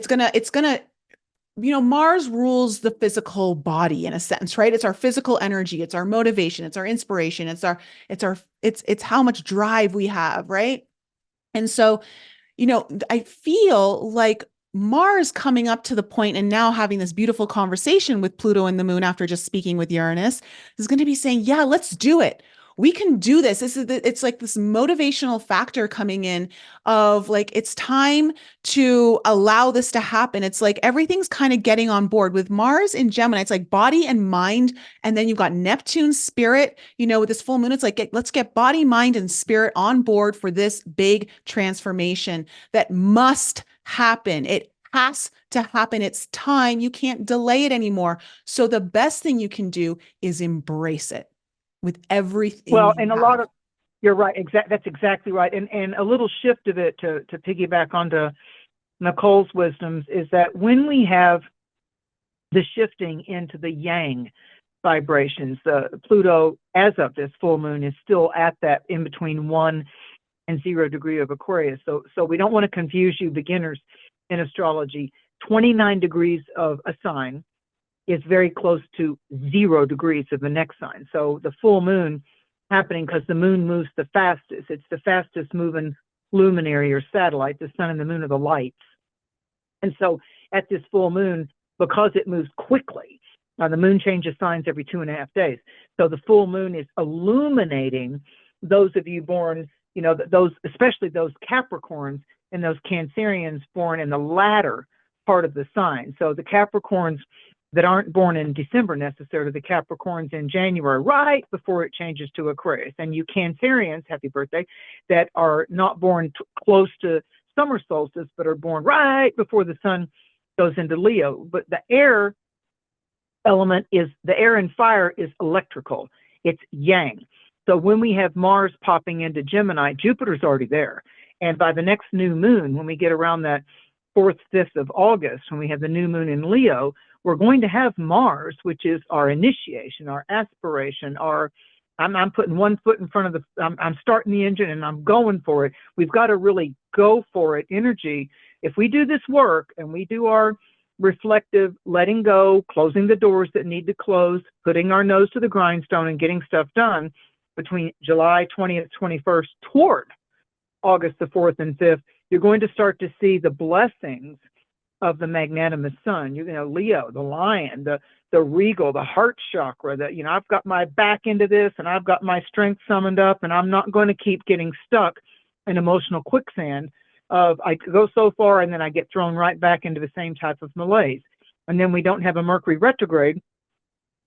Mars rules the physical body in a sense, right? It's our physical energy, it's our motivation, it's our inspiration, it's how much drive we have, right? And so, I feel like Mars coming up to the point and now having this beautiful conversation with Pluto and the moon after just speaking with Uranus is going to be saying, yeah, let's do it. We can do this. It's like this motivational factor coming in of like, it's time to allow this to happen. It's like everything's kind of getting on board with Mars in Gemini. It's like body and mind. And then you've got Neptune spirit, with this full moon. It's like, let's get body, mind, and spirit on board for this big transformation that must happen. It has to happen. It's time. You can't delay it anymore. So the best thing you can do is embrace it with everything. Well, and you're right. That's exactly right. And a little shift of it to piggyback onto Nicole's wisdoms is that when we have the shifting into the yang vibrations, Pluto, as of this full moon, is still at that in between 1 and 0 degree of Aquarius. So we don't want to confuse you beginners in astrology. 29 degrees of a sign is very close to 0 degrees of the next sign. So the full moon happening because the moon moves the fastest. It's the fastest moving luminary or satellite. The sun and the moon are the lights. And so at this full moon, because it moves quickly, the moon changes signs every 2.5 days. So the full moon is illuminating those of you born, those, especially those Capricorns and those Cancerians born in the latter part of the sign. So the Capricorns that aren't born in December necessarily, the Capricorns in January, right before it changes to Aquarius. And you Cancerians, happy birthday, that are not born close to summer solstice, but are born right before the sun goes into Leo. But the air element the air and fire is electrical. It's yang. So when we have Mars popping into Gemini, Jupiter's already there. And by the next new moon, when we get around that 4th, 5th of August, when we have the new moon in Leo, we're going to have Mars, which is our initiation, our aspiration, I'm putting one foot in front of I'm starting the engine and I'm going for it. We've got to really go for it energy. If we do this work and we do our reflective letting go, closing the doors that need to close, putting our nose to the grindstone and getting stuff done between July 20th, 21st toward August the 4th and 5th, you're going to start to see the blessings of the magnanimous sun. Leo, the lion, the regal, the heart chakra, that, I've got my back into this and I've got my strength summoned up and I'm not going to keep getting stuck in emotional quicksand of I go so far and then I get thrown right back into the same type of malaise. And then we don't have a Mercury retrograde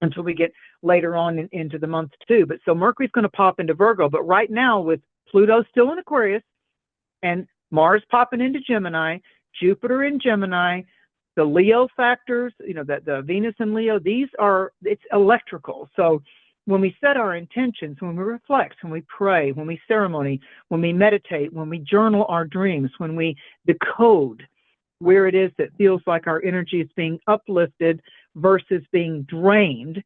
until we get later on into the month too. But so Mercury's going to pop into Virgo, but right now with Pluto still in Aquarius and Mars popping into Gemini, Jupiter in Gemini, the Leo factors, the Venus and Leo, it's electrical. So when we set our intentions, when we reflect, when we pray, when we ceremony, when we meditate, when we journal our dreams, when we decode where it is that feels like our energy is being uplifted versus being drained,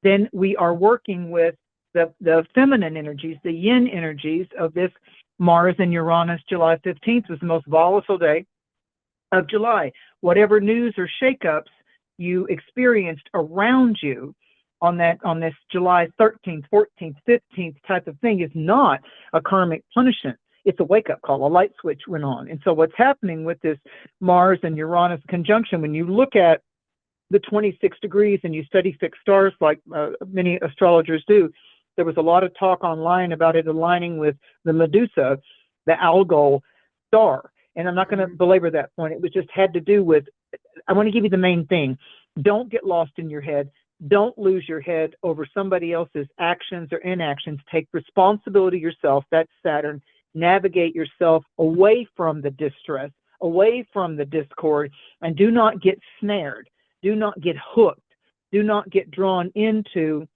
then we are working with the feminine energies, the yin energies of this Mars and Uranus. July 15th was the most volatile day of July. Whatever news or shakeups you experienced around you on this July 13th, 14th, 15th type of thing is not a karmic punishment. It's a wake-up call. A light switch went on. And so what's happening with this Mars and Uranus conjunction, when you look at the 26 degrees and you study fixed stars like many astrologers do, there was a lot of talk online about it aligning with the Medusa, the Algol star. And I'm not going to belabor that point. It was just had to do with, I want to give you the main thing. Don't get lost in your head. Don't lose your head over somebody else's actions or inactions. Take responsibility yourself. That's Saturn. Navigate yourself away from the distress, away from the discord, and do not get snared. Do not get hooked. Do not get drawn into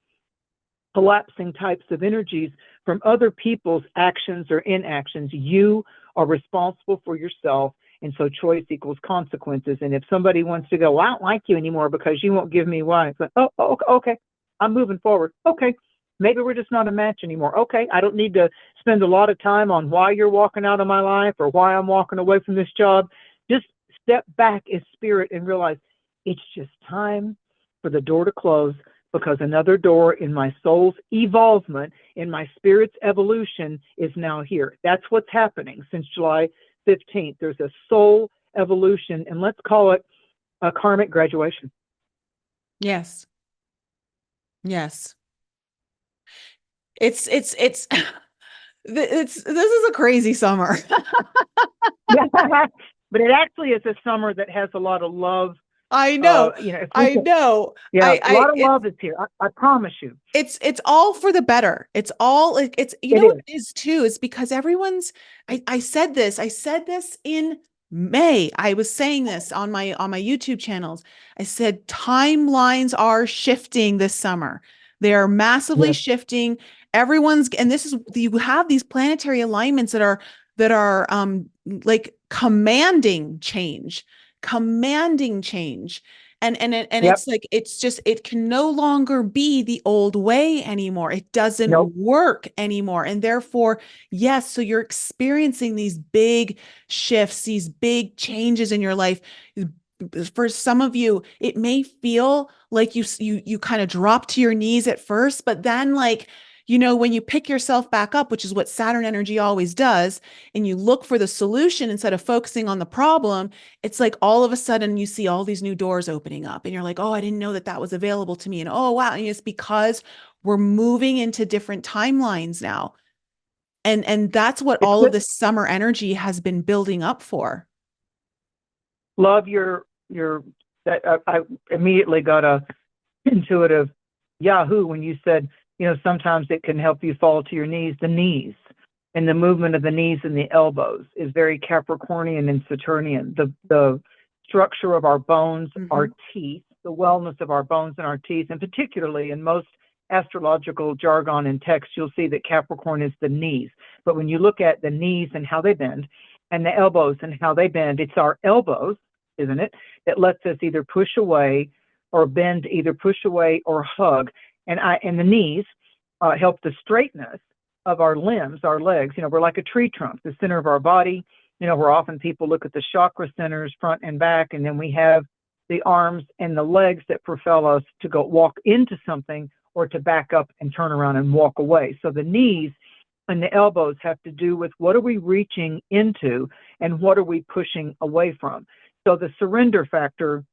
collapsing types of energies from other people's actions or inactions. You are responsible for yourself. And so choice equals consequences. And if somebody wants to go, well, I don't like you anymore because you won't give me why, it's like, oh, okay, I'm moving forward. Okay, maybe we're just not a match anymore. Okay, I don't need to spend a lot of time on why you're walking out of my life or why I'm walking away from this job. Just step back as spirit and realize it's just time for the door to close, because another door in my soul's evolvement, in my spirit's evolution, is now here. That's what's happening since July 15th. There's a soul evolution, and let's call it a karmic graduation. Yes. Yes. It's this is a crazy summer. Yeah. But it actually is a summer that has a lot of love. I know. If we I can, know. yeah, a lot of love is here. I promise you. It's all for the better. It's all like it's you It know what is. it is too, is because everyone's I said this in May. I was saying this on my YouTube channels. I said timelines are shifting this summer. They are massively Yes. shifting. Everyone's, and this is, you have these planetary alignments that are like commanding change. And Yep. it's like, it's just, it can no longer be the old way anymore. It doesn't Nope. work anymore. And therefore, yes, so you're experiencing these big shifts, these big changes in your life. For some of you, it may feel like you kind of drop to your knees at first, but then, like, when you pick yourself back up, which is what Saturn energy always does, and you look for the solution instead of focusing on the problem, it's like all of a sudden you see all these new doors opening up and you're like, oh, I didn't know that was available to me. And oh, wow. And it's because we're moving into different timelines now. And that's what It's all of good. this summer energy has been building up for. Love your that I immediately got a intuitive Yahoo when you said, sometimes it can help you fall to your knees. The knees and the movement of the knees and the elbows is very Capricornian and Saturnian. The structure of our bones, our teeth, the wellness of our bones and our teeth, and particularly in most astrological jargon and text, you'll see that Capricorn is the knees. But when you look at the knees and how they bend, and the elbows and how they bend, it's our elbows, isn't it, that lets us either push away or bend, either push away or hug. And the knees help the straightness of our limbs, our legs. We're like a tree trunk, the center of our body. Where often people look at the chakra centers, front and back, and then we have the arms and the legs that propel us to go walk into something or to back up and turn around and walk away. So the knees and the elbows have to do with what are we reaching into and what are we pushing away from. So the surrender factor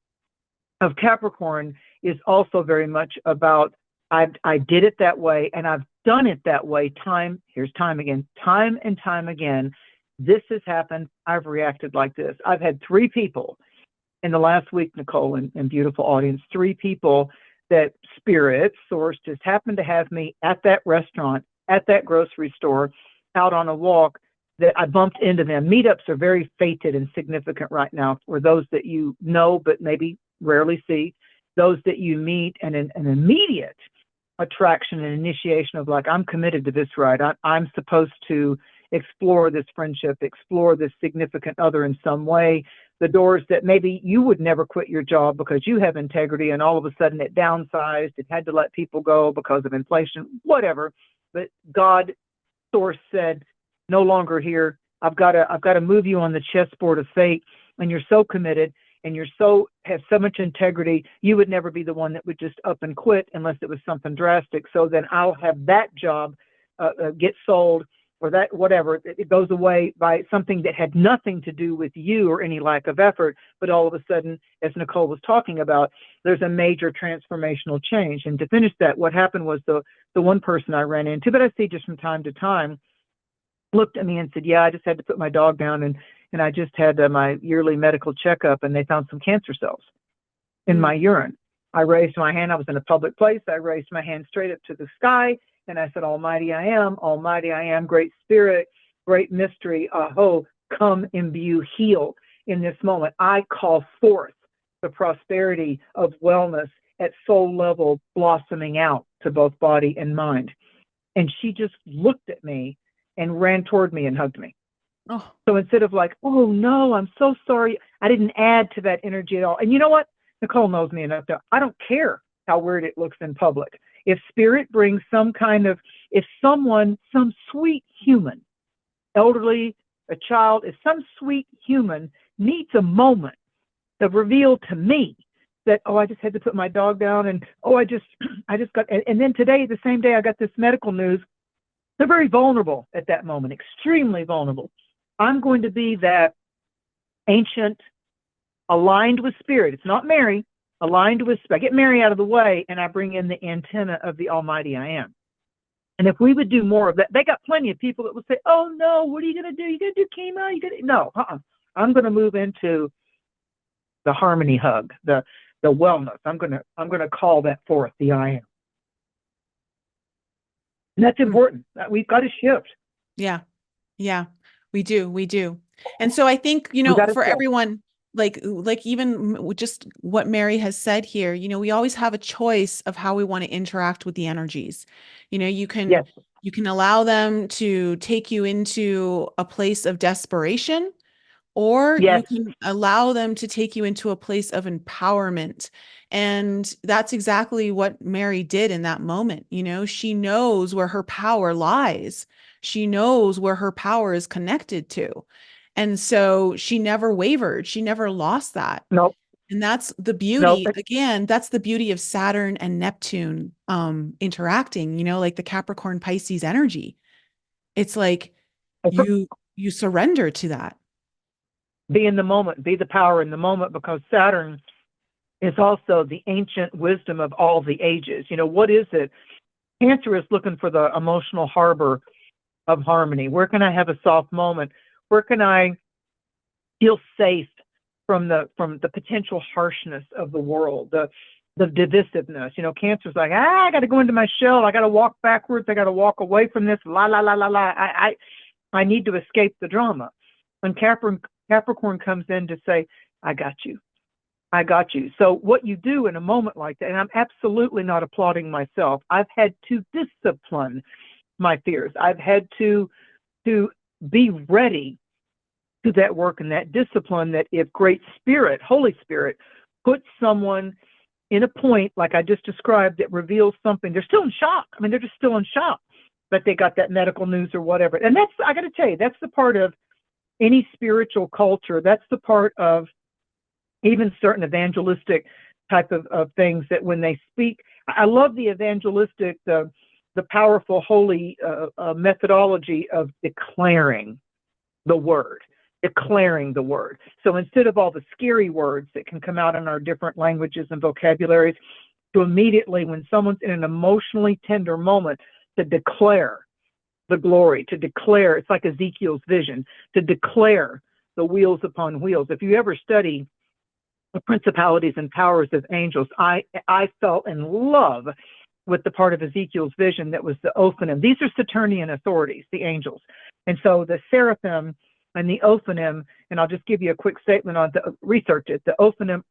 of Capricorn is also very much about, I did it that way and I've done it that way here's time again, time and time again. This has happened. I've reacted like this. I've had 3 people in the last week, Nicole, and beautiful audience, 3 people that spirit source just happened to have me at that restaurant, at that grocery store, out on a walk, that I bumped into them. Meetups are very fated and significant right now for those that you know but maybe rarely see, those that you meet, and an immediate attraction and initiation of, like, I'm committed to this ride. I'm supposed to explore this friendship, explore this significant other in some way. The doors that maybe you would never quit your job because you have integrity, and all of a sudden it downsized, it had to let people go because of inflation, whatever. But God, source said, no longer here. I've got to move you on the chessboard of fate, and you're so committed and have so much integrity, you would never be the one that would just up and quit unless it was something drastic. So then I'll have that job get sold, or that whatever, it goes away by something that had nothing to do with you or any lack of effort. But all of a sudden, as Nicole was talking about, there's a major transformational change. And to finish that, what happened was the one person I ran into, but I see just from time to time, looked at me and said, yeah, I just had to put my dog down, and I just had my yearly medical checkup, and they found some cancer cells in my urine. I raised my hand. I was in a public place. I raised my hand straight up to the sky, and I said, Almighty I am, great spirit, great mystery, aho, come, imbue, heal in this moment. I call forth the prosperity of wellness at soul level blossoming out to both body and mind. And she just looked at me and ran toward me and hugged me. Oh. So instead of like, oh no, I'm so sorry, I didn't add to that energy at all. And you know what? Nicole knows me enough to, I don't care how weird it looks in public. If spirit brings some kind of, if someone, some sweet human, elderly, a child, if some sweet human needs a moment to reveal to me that, oh, I just had to put my dog down, and oh, I just got, and then today, the same day I got this medical news, they're very vulnerable at that moment, extremely vulnerable. I'm going to be that ancient, aligned with spirit. It's not Mary, aligned with, I get Mary out of the way, and I bring in the antenna of the Almighty I Am. And if we would do more of that, they got plenty of people that would say, oh no, what are you going to do? You going to do chemo? You going to, no, I'm going to move into the harmony hug, the wellness. I'm going to call that forth, the I Am. And that's important. We've got to shift. Yeah. Yeah, we do. And so I think, for everyone, like even just what Mary has said here, we always have a choice of how we want to interact with the energies. You can, yes. You can allow them to take you into a place of desperation, or yes. you can allow them to take you into a place of empowerment. And that's exactly what Mary did in that moment. She knows where her power lies. She knows where her power is connected to. And so she never wavered. She never lost that. Nope. And that's the beauty. Again, that's the beauty of Saturn and Neptune interacting, like the Capricorn Pisces energy. It's like you surrender to that. Be in the moment, be the power in the moment, because Saturn is also the ancient wisdom of all the ages. What is it? Cancer is looking for the emotional harbor of harmony. Where can I have a soft moment? Where can I feel safe from the potential harshness of the world, the divisiveness? Cancer's like, I got to go into my shell. I got to walk backwards. I got to walk away from this. La la la la la. I need to escape the drama. And Capricorn comes in to say, I got you. I got you. So what you do in a moment like that, and I'm absolutely not applauding myself, I've had to discipline my fears. I've had to be ready to that work and that discipline, that if Great Spirit, Holy Spirit, puts someone in a point, like I just described, that reveals something, they're still in shock. I mean, they're just still in shock that they got that medical news or whatever. And that's, I got to tell you, that's the part of any spiritual culture. That's the part of even certain evangelistic type of things, that when they speak, I love the evangelistic, the powerful, holy methodology of declaring the word. So instead of all the scary words that can come out in our different languages and vocabularies, to immediately, when someone's in an emotionally tender moment, to declare the glory, to declare, it's like Ezekiel's vision, to declare the wheels upon wheels. If you ever study the principalities and powers of angels, I fell in love with the part of Ezekiel's vision that was the Ophanim. These are Saturnian authorities, the angels. And so the seraphim and the Ophanim, and I'll just give you a quick statement on research it. The Ophanim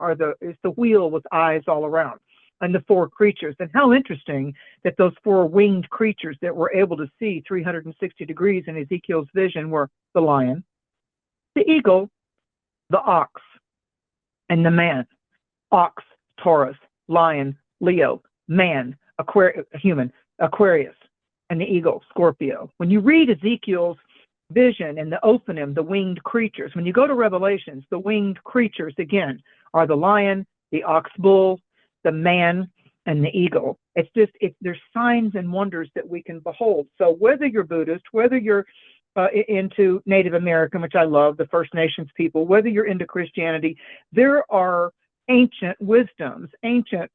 is the wheel with eyes all around, and the four creatures. And how interesting that those four winged creatures that were able to see 360 degrees in Ezekiel's vision were the lion, the eagle, the ox, and the man. Ox, Taurus, lion, Leo, man, human, Aquarius, and the eagle, Scorpio. When you read Ezekiel's vision and the Ophanim, the winged creatures, when you go to Revelations, the winged creatures, again, are the lion, the ox bull, the man, and the eagle. There's signs and wonders that we can behold. So whether you're Buddhist, whether you're into Native American, which I love, the First Nations people, whether you're into Christianity, there are ancient wisdoms, ancient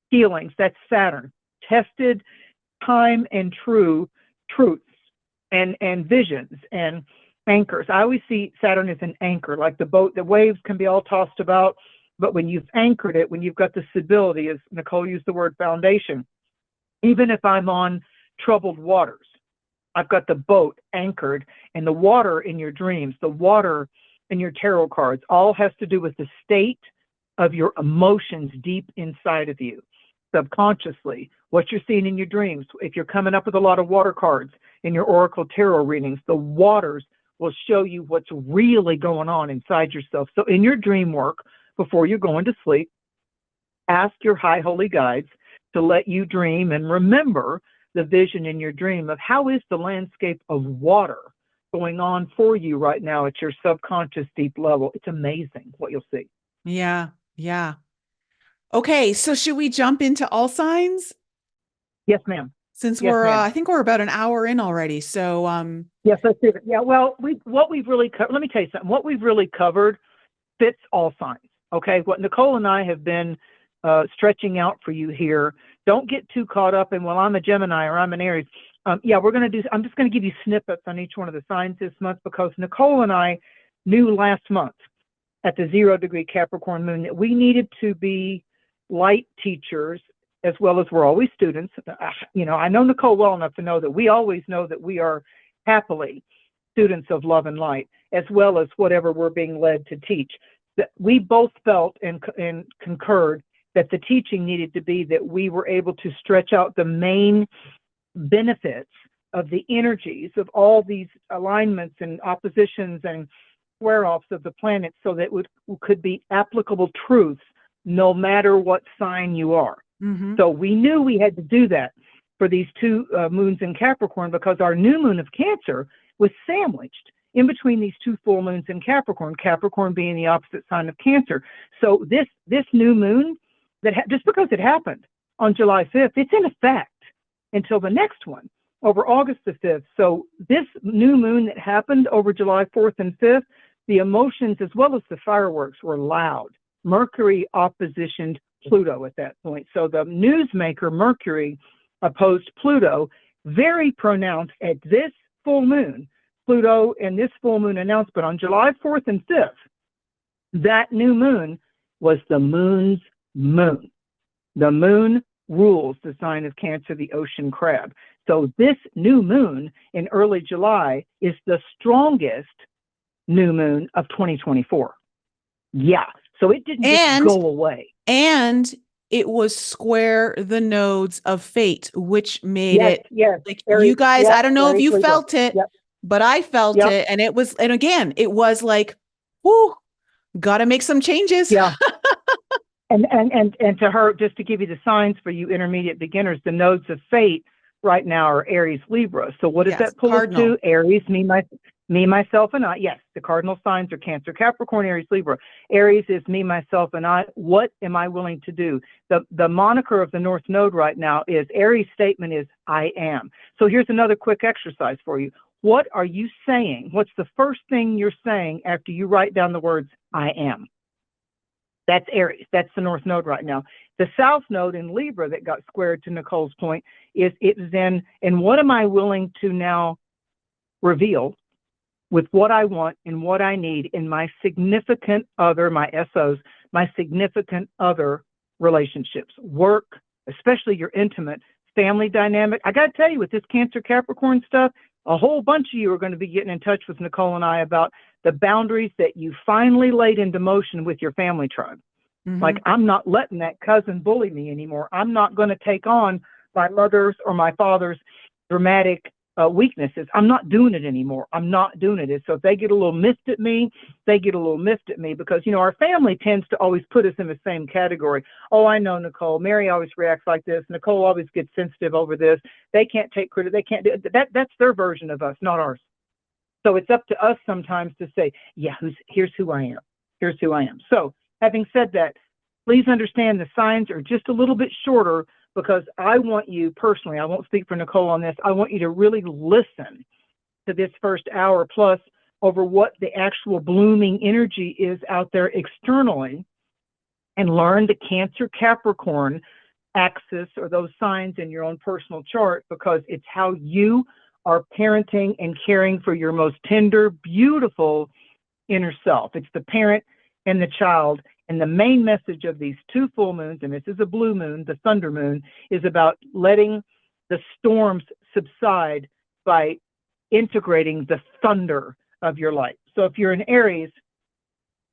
healings. That's Saturn, tested time and truths and visions and anchors. I always see Saturn as an anchor, like the boat. The waves can be all tossed about, But when you've anchored it, when you've got the stability, as Nicole used the word foundation, even if I'm on troubled waters, I've got the boat anchored, and the water in your dreams, the water in your tarot cards, all has to do with the state of your emotions deep inside of you, subconsciously, what you're seeing in your dreams. If you're coming up with a lot of water cards in your oracle tarot readings, the waters will show you what's really going on inside yourself. So in your dream work, before you're going to sleep, ask your high holy guides to let you dream and remember the vision in your dream of how is the landscape of water going on for you right now at your subconscious deep level. It's amazing what you'll see. Yeah. Yeah. Okay. So should we jump into all signs? Yes, ma'am. Since Yes, we're, ma'am. I think we're about an hour in already. So, yes, let's do it. Yeah. Well, what we've really let me tell you something. What we've really covered fits all signs. Okay. What Nicole and I have been stretching out for you here. Don't get too caught up in, well, I'm a Gemini or I'm an Aries. I'm just going to give you snippets on each one of the signs this month, because Nicole and I knew last month at the 0-degree Capricorn moon that we needed to be light teachers, as well as we're always students. I know Nicole well enough to know that we always know that we are happily students of love and light, as well as whatever we're being led to teach. That we both felt and concurred that the teaching needed to be that we were able to stretch out the main benefits of the energies of all these alignments and oppositions and square-offs of the planet, so that it could be applicable truths no matter what sign you are. mm-hmm. So we knew we had to do that for these two moons in Capricorn, because our new moon of Cancer was sandwiched in between these two full moons in Capricorn, Capricorn being the opposite sign of Cancer. So this new moon, just because it happened on July 5th, it's in effect until the next one over August the 5th. So this new moon that happened over July 4th and 5th, the emotions as well as the fireworks were loud. Mercury oppositioned Pluto at that point. So the newsmaker Mercury opposed Pluto, very pronounced at this full moon. Pluto and this full moon announced, but on July 4th and 5th, that new moon was the moon's moon. The moon rules the sign of Cancer, the ocean crab. So this new moon in early July is the strongest new moon of 2024. Yeah. So it didn't just go away. And it was square the nodes of fate, which made it. Like, Aries, you guys, I don't know if you felt it, but I felt it. And it was, and again, it was like, whoo, got to make some changes. Yeah. and to her, just to give you the signs for you intermediate beginners, the nodes of fate right now are Aries, Libra. So what does that pull us to? Aries, me, myself, and I. Yes, the cardinal signs are Cancer, Capricorn, Aries, Libra. Aries is me, myself, and I. What am I willing to do? The moniker of the North Node right now is, Aries' statement is, I am. So here's another quick exercise for you. What are you saying? What's the first thing you're saying after you write down the words, I am? That's Aries. That's the North Node right now. The South Node in Libra that got squared to Nicole's point is, it's then, and what am I willing to now reveal with what I want and what I need in my significant other, my SOs, my significant other relationships, work, especially your intimate family dynamic. I got to tell you, with this Cancer Capricorn stuff, a whole bunch of you are going to be getting in touch with Nicole and I about the boundaries that you finally laid into motion with your family tribe. Mm-hmm. Like, I'm not letting that cousin bully me anymore. I'm not going to take on my mother's or my father's dramatic weaknesses. I'm not doing it anymore. I'm not doing it. So if they get a little miffed at me, they get a little miffed at me, because, our family tends to always put us in the same category. Oh, I know Nicole. Mary always reacts like this. Nicole always gets sensitive over this. They can't take credit. They can't do it. That's their version of us, not ours. So it's up to us sometimes to say, yeah, here's who I am. Here's who I am. So having said that, please understand the signs are just a little bit shorter, because I want you personally, I won't speak for Nicole on this, I want you to really listen to this first hour plus over what the actual blooming energy is out there externally, and learn the Cancer Capricorn axis, or those signs in your own personal chart, because it's how you are parenting and caring for your most tender, beautiful inner self. It's the parent and the child, And the main message of these two full moons, and this is a blue moon, the thunder moon, is about letting the storms subside by integrating the thunder of your life. So if you're an Aries,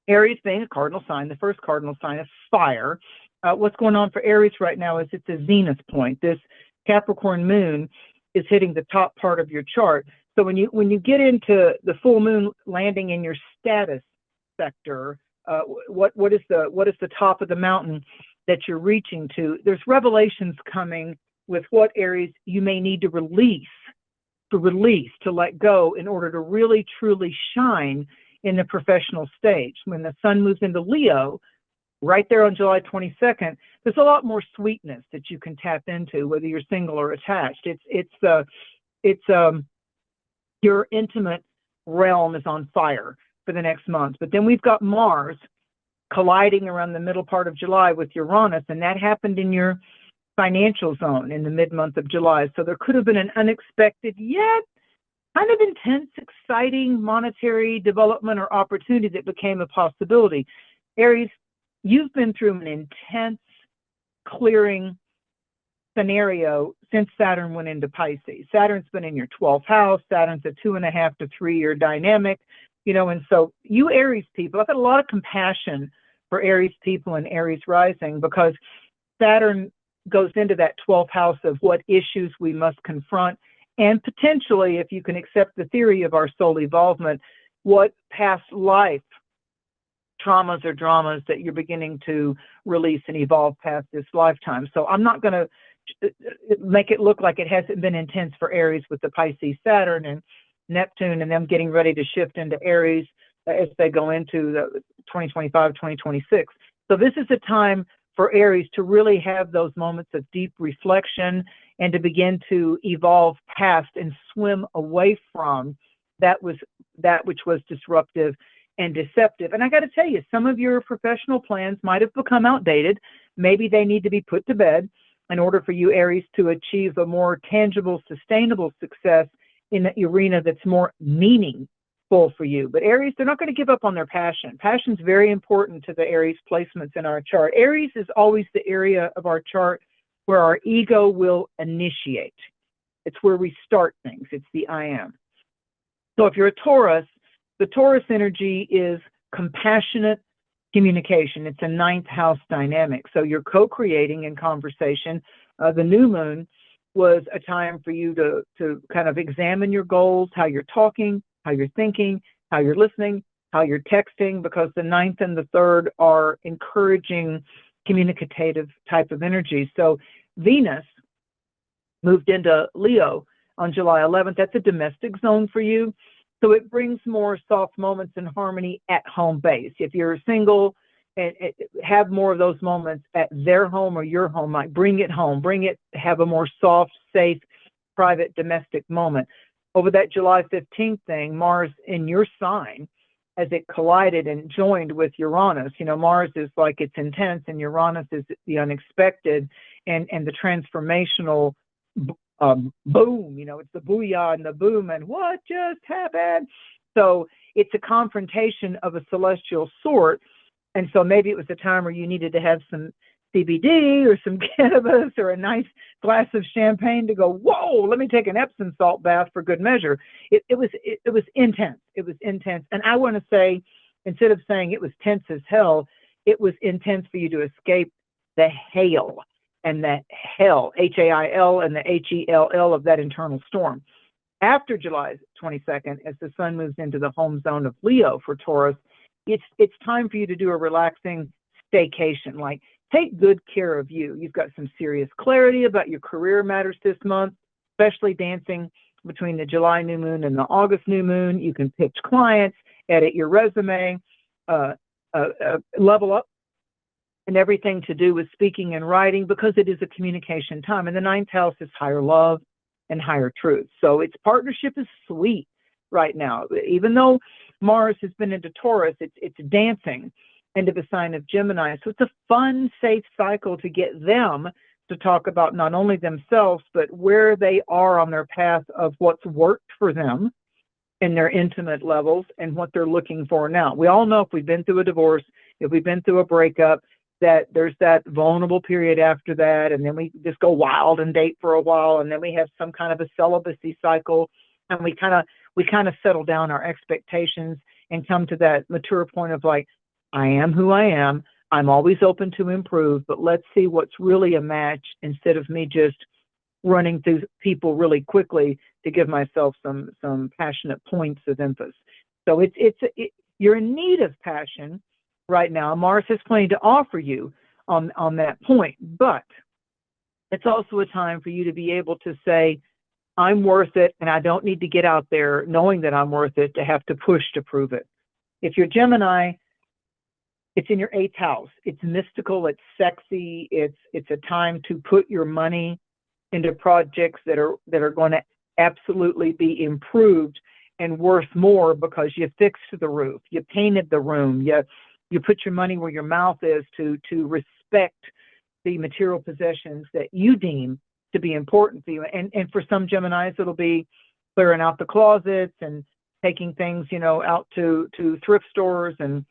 Aries being a cardinal sign, the first cardinal sign of fire, what's going on for Aries right now is it's a zenith point. This Capricorn moon is hitting the top part of your chart. So when you get into the full moon landing in your status sector, what is the top of the mountain that you're reaching to? There's revelations coming with what Aries you may need to release, to let go in order to really truly shine in the professional stage. When the sun moves into Leo, right there on July 22nd, there's a lot more sweetness that you can tap into, whether you're single or attached. Your intimate realm is on fire for the next month. But then we've got Mars colliding around the middle part of July with Uranus, and that happened in your financial zone in the mid-month of July. So there could have been an unexpected yet kind of intense, exciting monetary development or opportunity that became a possibility. Aries, you've been through an intense clearing scenario since Saturn went into Pisces. Saturn's been in your 12th house. Saturn's a 2.5 to 3 year dynamic, and so you Aries people, I've got a lot of compassion for Aries people and Aries rising, because Saturn goes into that 12th house of what issues we must confront, and potentially, if you can accept the theory of our soul evolvement, what past life traumas or dramas that you're beginning to release and evolve past this lifetime. So I'm not going to make it look like it hasn't been intense for Aries with the Pisces Saturn and Neptune and them getting ready to shift into Aries as they go into the 2025, 2026. So this is a time for Aries to really have those moments of deep reflection and to begin to evolve past and swim away from that which was disruptive and deceptive. And I got to tell you, some of your professional plans might have become outdated. Maybe they need to be put to bed in order for you, Aries, to achieve a more tangible, sustainable success in the arena that's more meaningful for you. But Aries, they're not going to give up on their passion. Passion's very important to the Aries placements in our chart. Aries is always the area of our chart where our ego will initiate. It's where we start things. It's the I am. So if you're a Taurus, the Taurus energy is compassionate communication. It's a 9th house dynamic. So you're co-creating in conversation. The new moon was a time for you to kind of examine your goals, how you're talking, how you're thinking, how you're listening, how you're texting, because the 9th and the 3rd are encouraging communicative type of energy. So Venus moved into Leo on July 11th. That's a domestic zone for you. So it brings more soft moments and harmony at home base. If you're single, and have more of those moments at their home or your home, like bring it home, have a more soft, safe, private, domestic moment. Over that July 15th thing, Mars in your sign, as it collided and joined with Uranus, Mars is like it's intense and Uranus is the unexpected and the transformational boom, it's the booyah and the boom and what just happened. So it's a confrontation of a celestial sort. And so maybe it was a time where you needed to have some CBD or some cannabis or a nice glass of champagne to go, whoa, let me take an Epsom salt bath for good measure. It was intense. It was intense. And I want to say, instead of saying it was tense as hell, it was intense for you to escape the hail and that hell, H-A-I-L, and the H-E-L-L of that internal storm. After July 22nd, as the sun moves into the home zone of Leo for Taurus, it's time for you to do a relaxing staycation. Like, take good care of you. You've got some serious clarity about your career matters this month, especially dancing between the July new moon and the August new moon. You can pitch clients, edit your resume, level up, and everything to do with speaking and writing, because it is a communication time. And the 9th house is higher love and higher truth. So its partnership is sweet right now. Even though Mars has been into Taurus, it's dancing into the sign of Gemini. So it's a fun, safe cycle to get them to talk about not only themselves, but where they are on their path of what's worked for them in their intimate levels and what they're looking for now. We all know if we've been through a divorce, if we've been through a breakup, that there's that vulnerable period after that, and then we just go wild and date for a while, and then we have some kind of a celibacy cycle, and we kind of settle down our expectations and come to that mature point of like, I am who I am. I'm always open to improve, but let's see what's really a match instead of me just running through people really quickly to give myself some passionate points of emphasis. So you're in need of passion right now. Mars has plenty to offer you on that point, but it's also a time for you to be able to say, I'm worth it, and I don't need to get out there knowing that I'm worth it to have to push to prove it. If you're Gemini, it's in your 8th house. It's mystical, it's sexy, it's a time to put your money into projects that are going to absolutely be improved and worth more because you fixed the roof, you painted the room, you put your money where your mouth is to respect the material possessions that you deem to be important for you. And for some Geminis, it'll be clearing out the closets and taking things, out to thrift stores and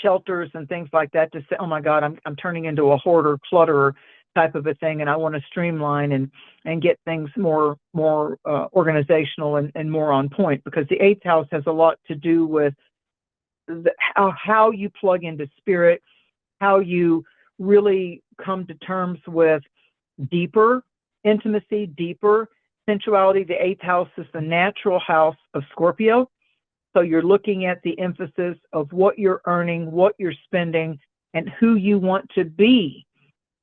shelters and things like that to say, oh my God, I'm turning into a hoarder, clutterer type of a thing, and I want to streamline and get things more organizational and more on point, because the 8th house has a lot to do with how you plug into spirit, how you really come to terms with deeper intimacy, deeper sensuality. The 8th house is the natural house of Scorpio. So you're looking at the emphasis of what you're earning, what you're spending, and who you want to be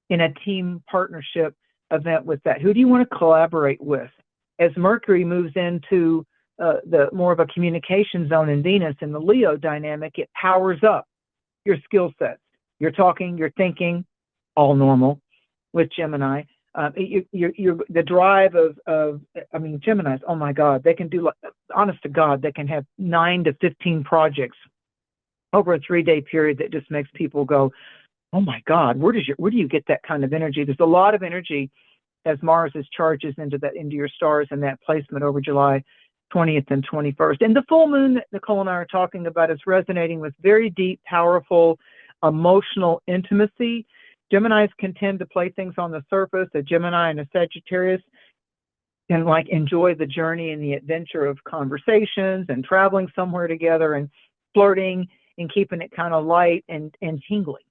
in a team partnership event with that. Who do you want to collaborate with? As Mercury moves into the more of a communication zone in Venus in the Leo dynamic, it powers up your skill sets. You're talking, you're thinking, all normal with Gemini. The drive of Geminis, oh my God, they can do, honest to God, they can have 9 to 15 projects over a 3-day period that just makes people go, oh my God, where do you get that kind of energy? There's a lot of energy as Mars charges into your stars in that placement over July 20th and 21st. And the full moon that Nicole and I are talking about is resonating with very deep, powerful, emotional intimacy. Geminis can tend to play things on the surface. A Gemini and a Sagittarius can enjoy the journey and the adventure of conversations and traveling somewhere together and flirting and keeping it kind of light and tingly.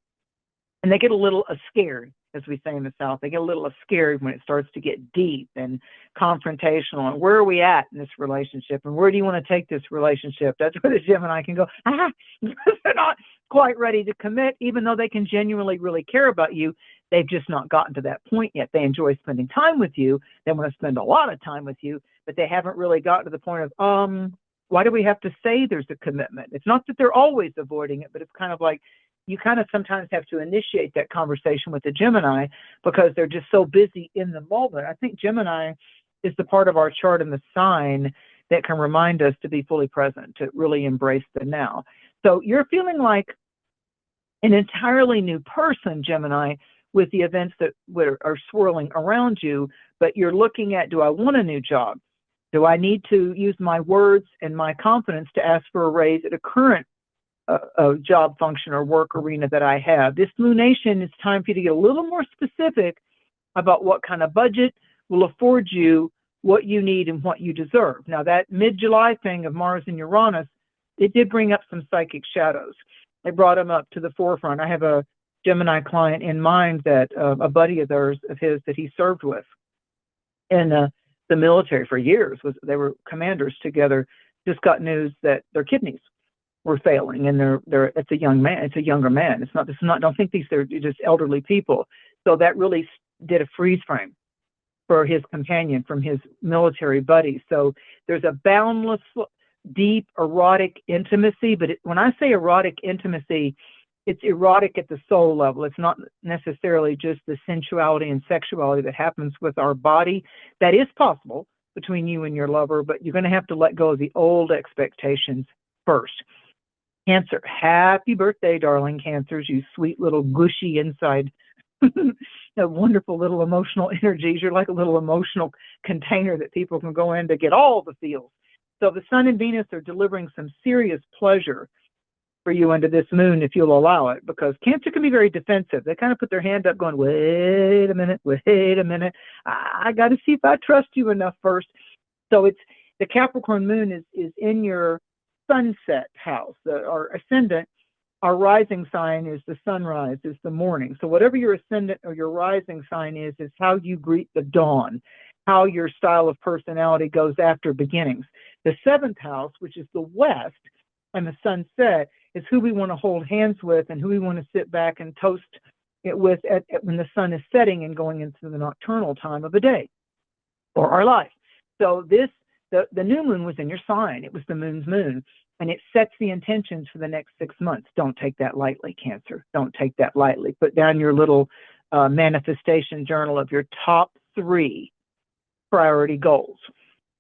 And they get a little scared, as we say in the South. They get a little scared when it starts to get deep and confrontational. And where are we at in this relationship? And where do you want to take this relationship? That's where the Gemini can go, they're not quite ready to commit, even though they can genuinely really care about you. They've just not gotten to that point yet. They enjoy spending time with you. They want to spend a lot of time with you, but they haven't really gotten to the point of, why do we have to say there's a commitment? It's not that they're always avoiding it, but it's kind of like, you kind of sometimes have to initiate that conversation with the Gemini because they're just so busy in the moment. I think Gemini is the part of our chart and the sign that can remind us to be fully present, to really embrace the now. So you're feeling like an entirely new person, Gemini, with the events that are swirling around you, but you're looking at, do I want a new job? Do I need to use my words and my confidence to ask for a raise at a current job function or work arena that I have? This lunation, it's time for you to get a little more specific about what kind of budget will afford you what you need and what you deserve. Now, that mid-July thing of Mars and Uranus, it did bring up some psychic shadows. It brought them up to the forefront. I have a Gemini client in mind that a buddy of his that he served with in the military for years. They were commanders together. Just got news that their kidneys were failing, and it's a younger man. It's not. Don't think they're just elderly people. So that really did a freeze frame for his companion from his military buddy. So there's a boundless, deep, erotic intimacy. But when I say erotic intimacy, it's erotic at the soul level. It's not necessarily just the sensuality and sexuality that happens with our body. That is possible between you and your lover, but you're going to have to let go of the old expectations first. Cancer, happy birthday, darling Cancers, you sweet little gushy inside, wonderful little emotional energies. You're like a little emotional container that people can go in to get all the feels. So the Sun and Venus are delivering some serious pleasure for you under this moon if you'll allow it, because Cancer can be very defensive. They kind of put their hand up going, wait a minute, wait a minute. I got to see if I trust you enough first. So it's the Capricorn moon is in your sunset house, our ascendant. Our rising sign is the sunrise, is the morning. So whatever your ascendant or your rising sign is how you greet the dawn, how your style of personality goes after beginnings. The seventh house, which is the west, and the sunset is who we want to hold hands with and who we want to sit back and toast it with when the sun is setting and going into the nocturnal time of the day or our life. So the new moon was in your sign. It was the moon's moon, and it sets the intentions for the next 6 months. Don't take that lightly, Cancer. Don't take that lightly. Put down your little manifestation journal of your top 3 priority goals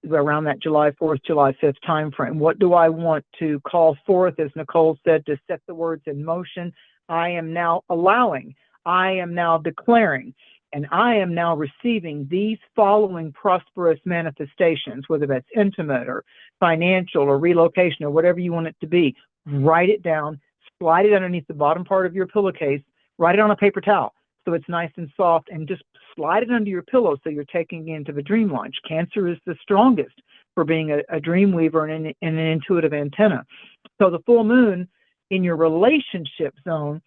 around that July 4th, July 5th time frame. What do I want to call forth, as Nicole said, to set the words in motion? I am now allowing, I am now declaring, and I am now receiving these following prosperous manifestations, whether that's intimate or financial or relocation or whatever you want it to be. Write it down, slide it underneath the bottom part of your pillowcase, write it on a paper towel so it's nice and soft, and just slide it under your pillow so you're taking it into the dream launch. Cancer is the strongest for being a dream weaver and an intuitive antenna. So the full moon in your relationship zone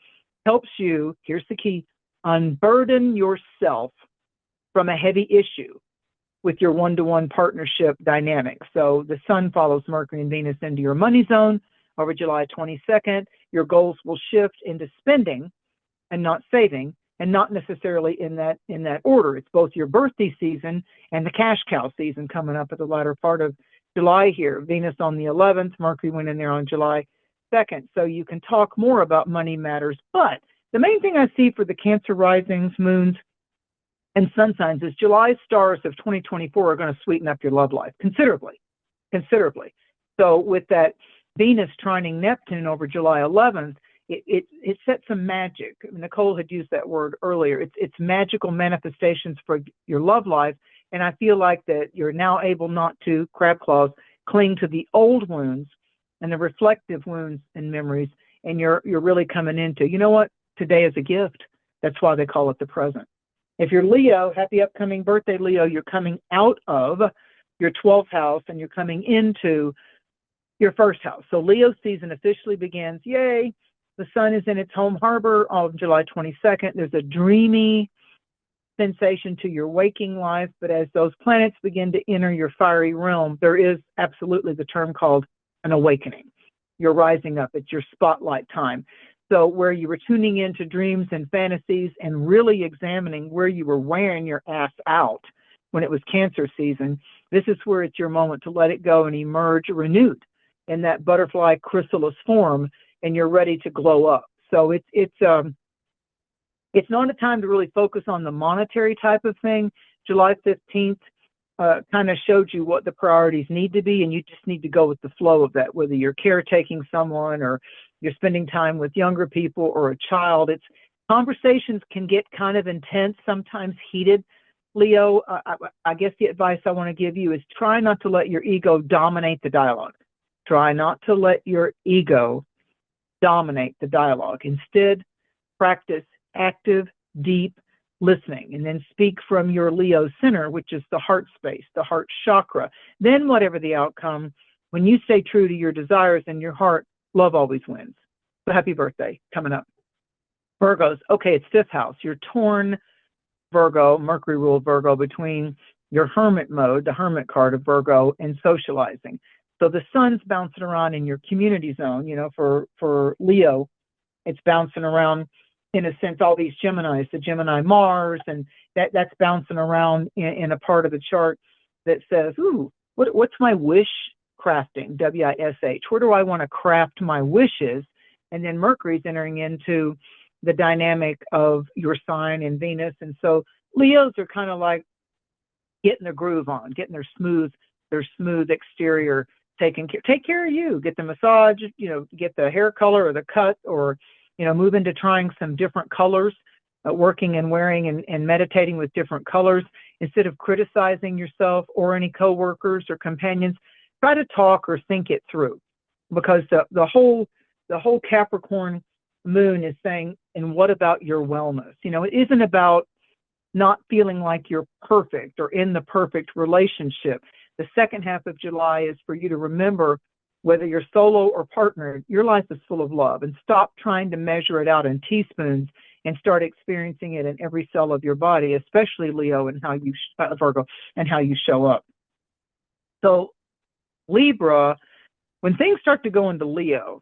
helps you, here's the key, unburden yourself from a heavy issue with your one-to-one partnership dynamic. So the sun follows Mercury and Venus into your money zone over July 22nd. Your goals will shift into spending and not saving, and not necessarily in that order. It's both your birthday season and the cash cow season coming up at the latter part of July here. Venus on the 11th, Mercury went in there on July 2nd. So you can talk more about money matters. But the main thing I see for the Cancer risings, moons, and sun signs is July stars of 2024 are going to sweeten up your love life considerably, considerably. So with that Venus trining Neptune over July 11th, it sets some magic. Nicole had used that word earlier. It's magical manifestations for your love life, and I feel like that you're now able not to, crab claws, cling to the old wounds and the reflective wounds and memories, and you're really coming into, you know what, today is a gift. That's why they call it the present. If you're Leo, happy upcoming birthday, Leo, you're coming out of your 12th house and you're coming into your first house. So Leo season officially begins. Yay. The sun is in its home harbor on July 22nd. There's a dreamy sensation to your waking life, but as those planets begin to enter your fiery realm, there is absolutely the term called an awakening. You're rising up. It's your spotlight time. So where you were tuning into dreams and fantasies and really examining where you were wearing your ass out when it was Cancer season, this is where it's your moment to let it go and emerge renewed in that butterfly chrysalis form, and you're ready to glow up. So it's not a time to really focus on the monetary type of thing. July 15th kind of showed you what the priorities need to be, and you just need to go with the flow of that, whether you're caretaking someone or you're spending time with younger people or a child. Conversations can get kind of intense, sometimes heated. Leo, I guess the advice I want to give you is try not to let your ego dominate the dialogue. Try not to let your ego dominate the dialogue. Instead, practice active, deep listening, and then speak from your Leo center, which is the heart space, the heart chakra. Then whatever the outcome, when you stay true to your desires and your heart, love always wins. So happy birthday coming up. Virgos, okay, it's 5th house. You're torn, Virgo, Mercury ruled Virgo, between your hermit mode, the hermit card of Virgo, and socializing. So the sun's bouncing around in your community zone. You know, for Leo, it's bouncing around, in a sense, all these Geminis, the Gemini Mars, and that's bouncing around in a part of the chart that says, ooh, what's my wish crafting, W-I-S-H? Where do I want to craft my wishes? And then Mercury's entering into the dynamic of your sign and Venus. And so Leos are kind of like getting their groove on, getting their smooth exterior taken care. Take care of you. Get the massage, get the hair color or the cut, or move into trying some different colors, working and wearing and meditating with different colors. Instead of criticizing yourself or any coworkers or companions, try to talk or think it through, because the whole the whole Capricorn moon is saying, and what about your wellness? You know, it isn't about not feeling like you're perfect or in the perfect relationship. The second half of July is for you to remember, whether you're solo or partnered, your life is full of love, and stop trying to measure it out in teaspoons and start experiencing it in every cell of your body, especially Leo and how you, Virgo, and how you show up. So Libra, when things start to go into Leo,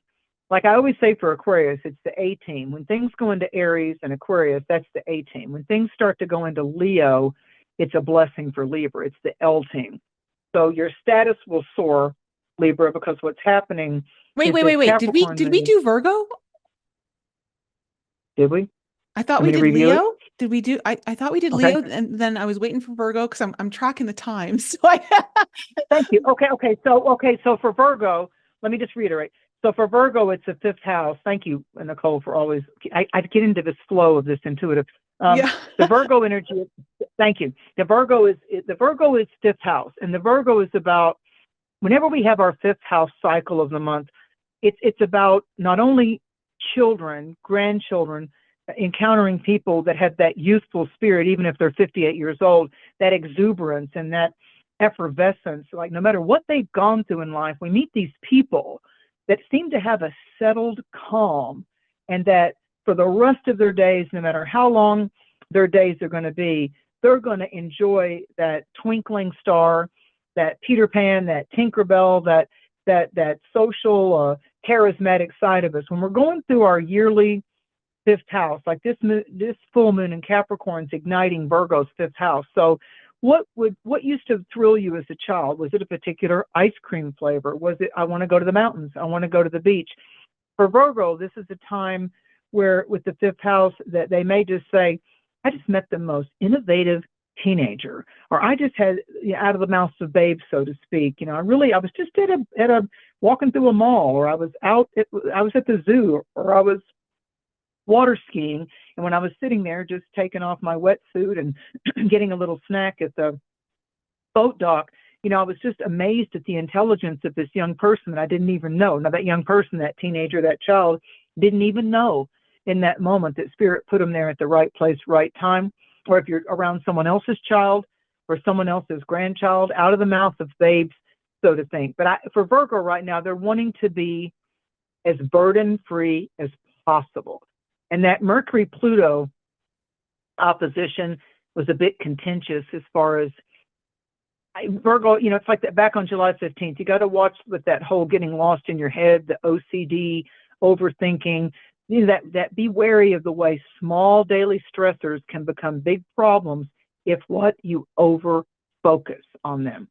like I always say for Aquarius, it's the A team. When things go into Aries and Aquarius, that's the A team. When things start to go into Leo, it's a blessing for Libra. It's the L team. So your status will soar, Libra, because what's happening Wait, is wait, this wait, wait. Capricorn Did we moon. do Virgo? Did we? I thought Want we me to did review it? Leo. Did we do I thought we did Okay. Leo, and then I was waiting for Virgo because I'm tracking the time. So I Thank you. So for Virgo, let me just reiterate. So for Virgo, it's the fifth house. Thank you, Nicole, for always. I get into this flow of this intuitive. yeah. The Virgo energy. Thank you. The Virgo is fifth house, and the Virgo is about, whenever we have our fifth house cycle of the month, it's about not only children, grandchildren, encountering people that have that youthful spirit, even if they're 58 years old, that exuberance and that effervescence. Like, no matter what they've gone through in life, we meet these people that seem to have a settled calm, and that for the rest of their days, no matter how long their days are going to be, they're going to enjoy that twinkling star, that Peter Pan, that Tinkerbell, that social, charismatic side of us. When we're going through our yearly fifth house, like this full moon in Capricorn's igniting Virgo's fifth house. So what used to thrill you as a child? Was it a particular ice cream flavor? Was it, I want to go to the mountains, I want to go to the beach? For Virgo, this is a time where, with the fifth house, that they may just say, I just met the most innovative teenager, or I just had, you know, out of the mouths of babes, so to speak. You know, I was just at a walking through a mall, or I was at the zoo, or I was water skiing, and when I was sitting there just taking off my wetsuit and getting a little snack at the boat dock, you know, I was just amazed at the intelligence of this young person that I didn't even know. Now, that young person, that teenager, that child, didn't even know in that moment that Spirit put them there at the right place, right time. Or if you're around someone else's child or someone else's grandchild, out of the mouth of babes, so to think. But for Virgo right now, they're wanting to be as burden-free as possible. And that Mercury-Pluto opposition was a bit contentious as far as Virgo, you know, it's like that back on July 15th. You got to watch with that whole getting lost in your head, the OCD, overthinking. You know, that be wary of the way small daily stressors can become big problems if you over focus on them.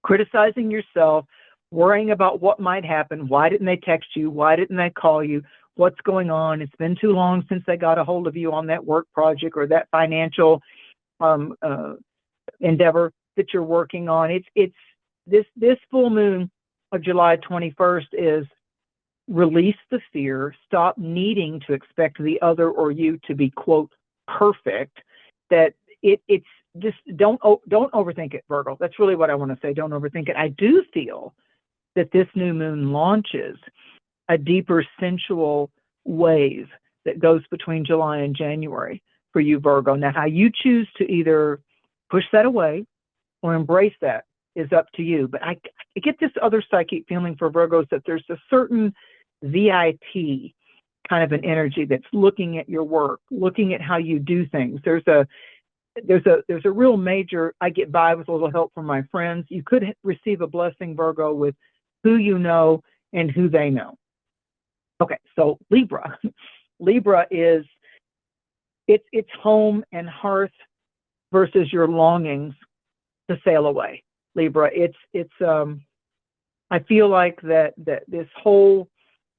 Criticizing yourself, worrying about what might happen. Why didn't they text you? Why didn't they call you? What's going on? It's been too long since they got a hold of you on that work project or that financial endeavor that you're working on. It's this full moon of July 21st is release the fear, stop needing to expect the other or you to be, quote, perfect. That it's just don't overthink it, Virgo. That's really what I want to say. Don't overthink it. I do feel that this new moon launches a deeper sensual wave that goes between July and January for you, Virgo. Now, how you choose to either push that away or embrace that is up to you. But I get this other psychic feeling for Virgos that there's a certain VIP kind of an energy that's looking at your work, looking at how you do things. There's a real major, I get by with a little help from my friends. You could receive a blessing, Virgo, with who you know and who they know. Okay, so Libra. Libra is, it's home and hearth versus your longings to sail away. Libra, I feel like that this whole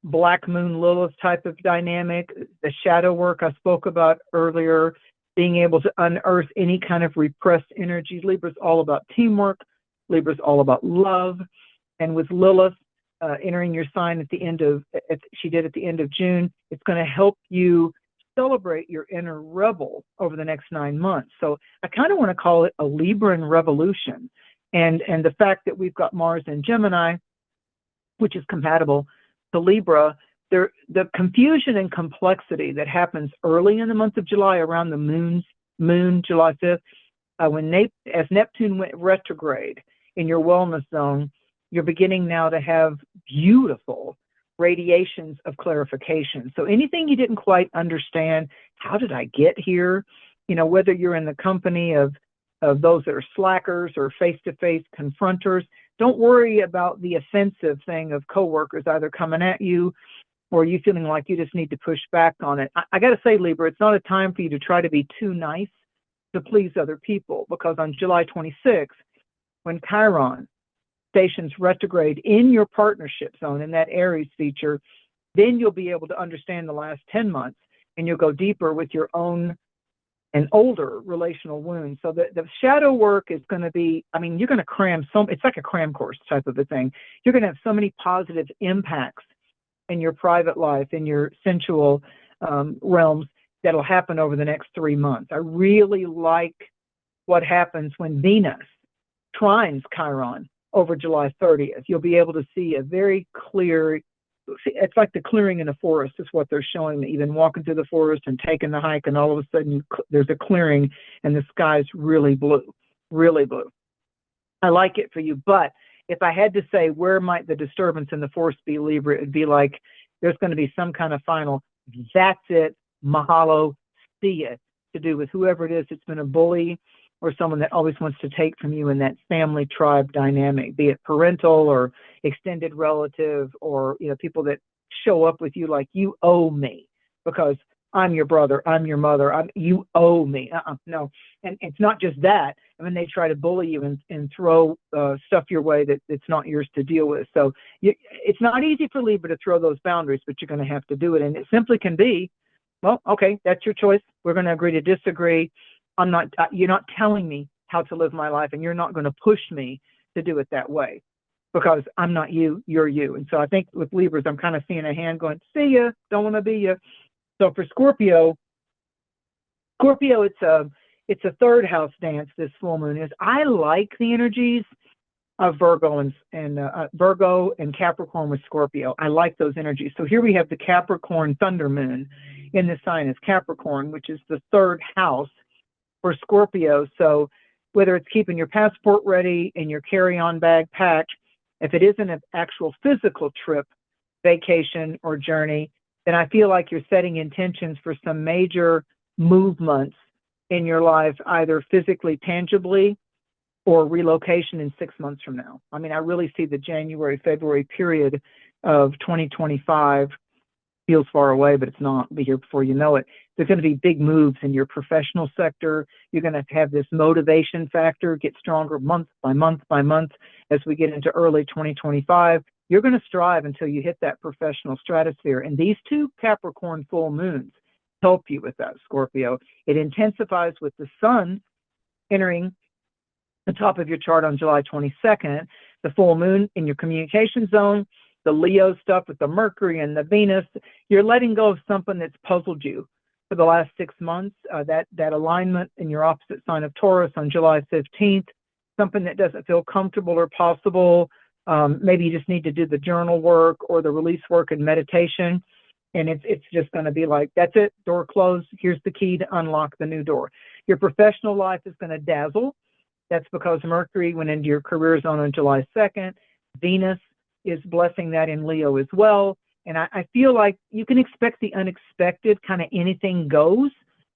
Black Moon Lilith type of dynamic, the shadow work I spoke about earlier, being able to unearth any kind of repressed energy. Libra's all about teamwork. Libra's all about love. And with Lilith entering your sign at the end of June, it's going to help you celebrate your inner rebel over the next 9 months. So I kind of want to call it a Libran revolution. And the fact that we've got Mars in Gemini, which is compatible to Libra, the confusion and complexity that happens early in the month of July around the moon, July 5th, as Neptune went retrograde in your wellness zone, you're beginning now to have beautiful radiations of clarification. So anything you didn't quite understand, how did I get here? Whether you're in the company of those that are slackers or face-to-face confronters, don't worry about the offensive thing of coworkers either coming at you or you feeling like you just need to push back on it. I got to say, Libra, it's not a time for you to try to be too nice to please other people, because on July 26th, when Chiron stations retrograde in your partnership zone, in that Aries feature, then you'll be able to understand the last 10 months and you'll go deeper with your own and older relational wounds. So the shadow work is going to be, you're going to cram it's like a cram course type of a thing. You're going to have so many positive impacts in your private life, in your sensual realms, that'll happen over the next 3 months. I really like what happens when Venus trines Chiron over July 30th. You'll be able to see a very clear, it's like the clearing in a forest is what they're showing me. You've been walking through the forest and taking the hike, and all of a sudden there's a clearing and the sky's really blue, really blue. I like it for you, but if I had to say where might the disturbance in the force be, Libra, it'd be like there's going to be some kind of final, that's it, mahalo, see it, to do with whoever it is that's been a bully or someone that always wants to take from you in that family tribe dynamic, be it parental or extended relative, or people that show up with you like you owe me because I'm your brother, I'm your mother, you owe me. No. And it's not just that. They try to bully you and throw stuff your way that's not yours to deal with. So it's not easy for Libra to throw those boundaries, but you're going to have to do it. And it simply can be, well, okay, that's your choice. We're going to agree to disagree. You're not telling me how to live my life, and you're not going to push me to do it that way, because I'm not you, you're you. And so I think with Libras, I'm kind of seeing a hand going, see ya, don't want to be ya. So for Scorpio, it's a third house dance, this full moon is. I like the energies of Virgo and Capricorn with Scorpio. I like those energies. So here we have the Capricorn thunder moon in the sign of Capricorn, which is the third house for Scorpio. So whether it's keeping your passport ready and your carry-on bag packed, if it isn't an actual physical trip, vacation, or journey, then I feel like you're setting intentions for some major movements in your life, either physically, tangibly, or relocation in 6 months from now. I really see the January, February period of 2025 feels far away, but it's not. It'll be here before you know it. There's going to be big moves in your professional sector. You're going to have this motivation factor get stronger month by month by month as we get into early 2025. You're going to strive until you hit that professional stratosphere. And these two Capricorn full moons help you with that, Scorpio. It intensifies with the sun entering the top of your chart on July 22nd, the full moon in your communication zone, the Leo stuff with the Mercury and the Venus. You're letting go of something that's puzzled you for the last 6 months, that alignment in your opposite sign of Taurus on July 15th, something that doesn't feel comfortable or possible. Maybe you just need to do the journal work or the release work and meditation. And it's just going to be like, that's it, door closed. Here's the key to unlock the new door. Your professional life is going to dazzle. That's because Mercury went into your career zone on July 2nd. Venus is blessing that in Leo as well. And I feel like you can expect the unexpected, kind of anything goes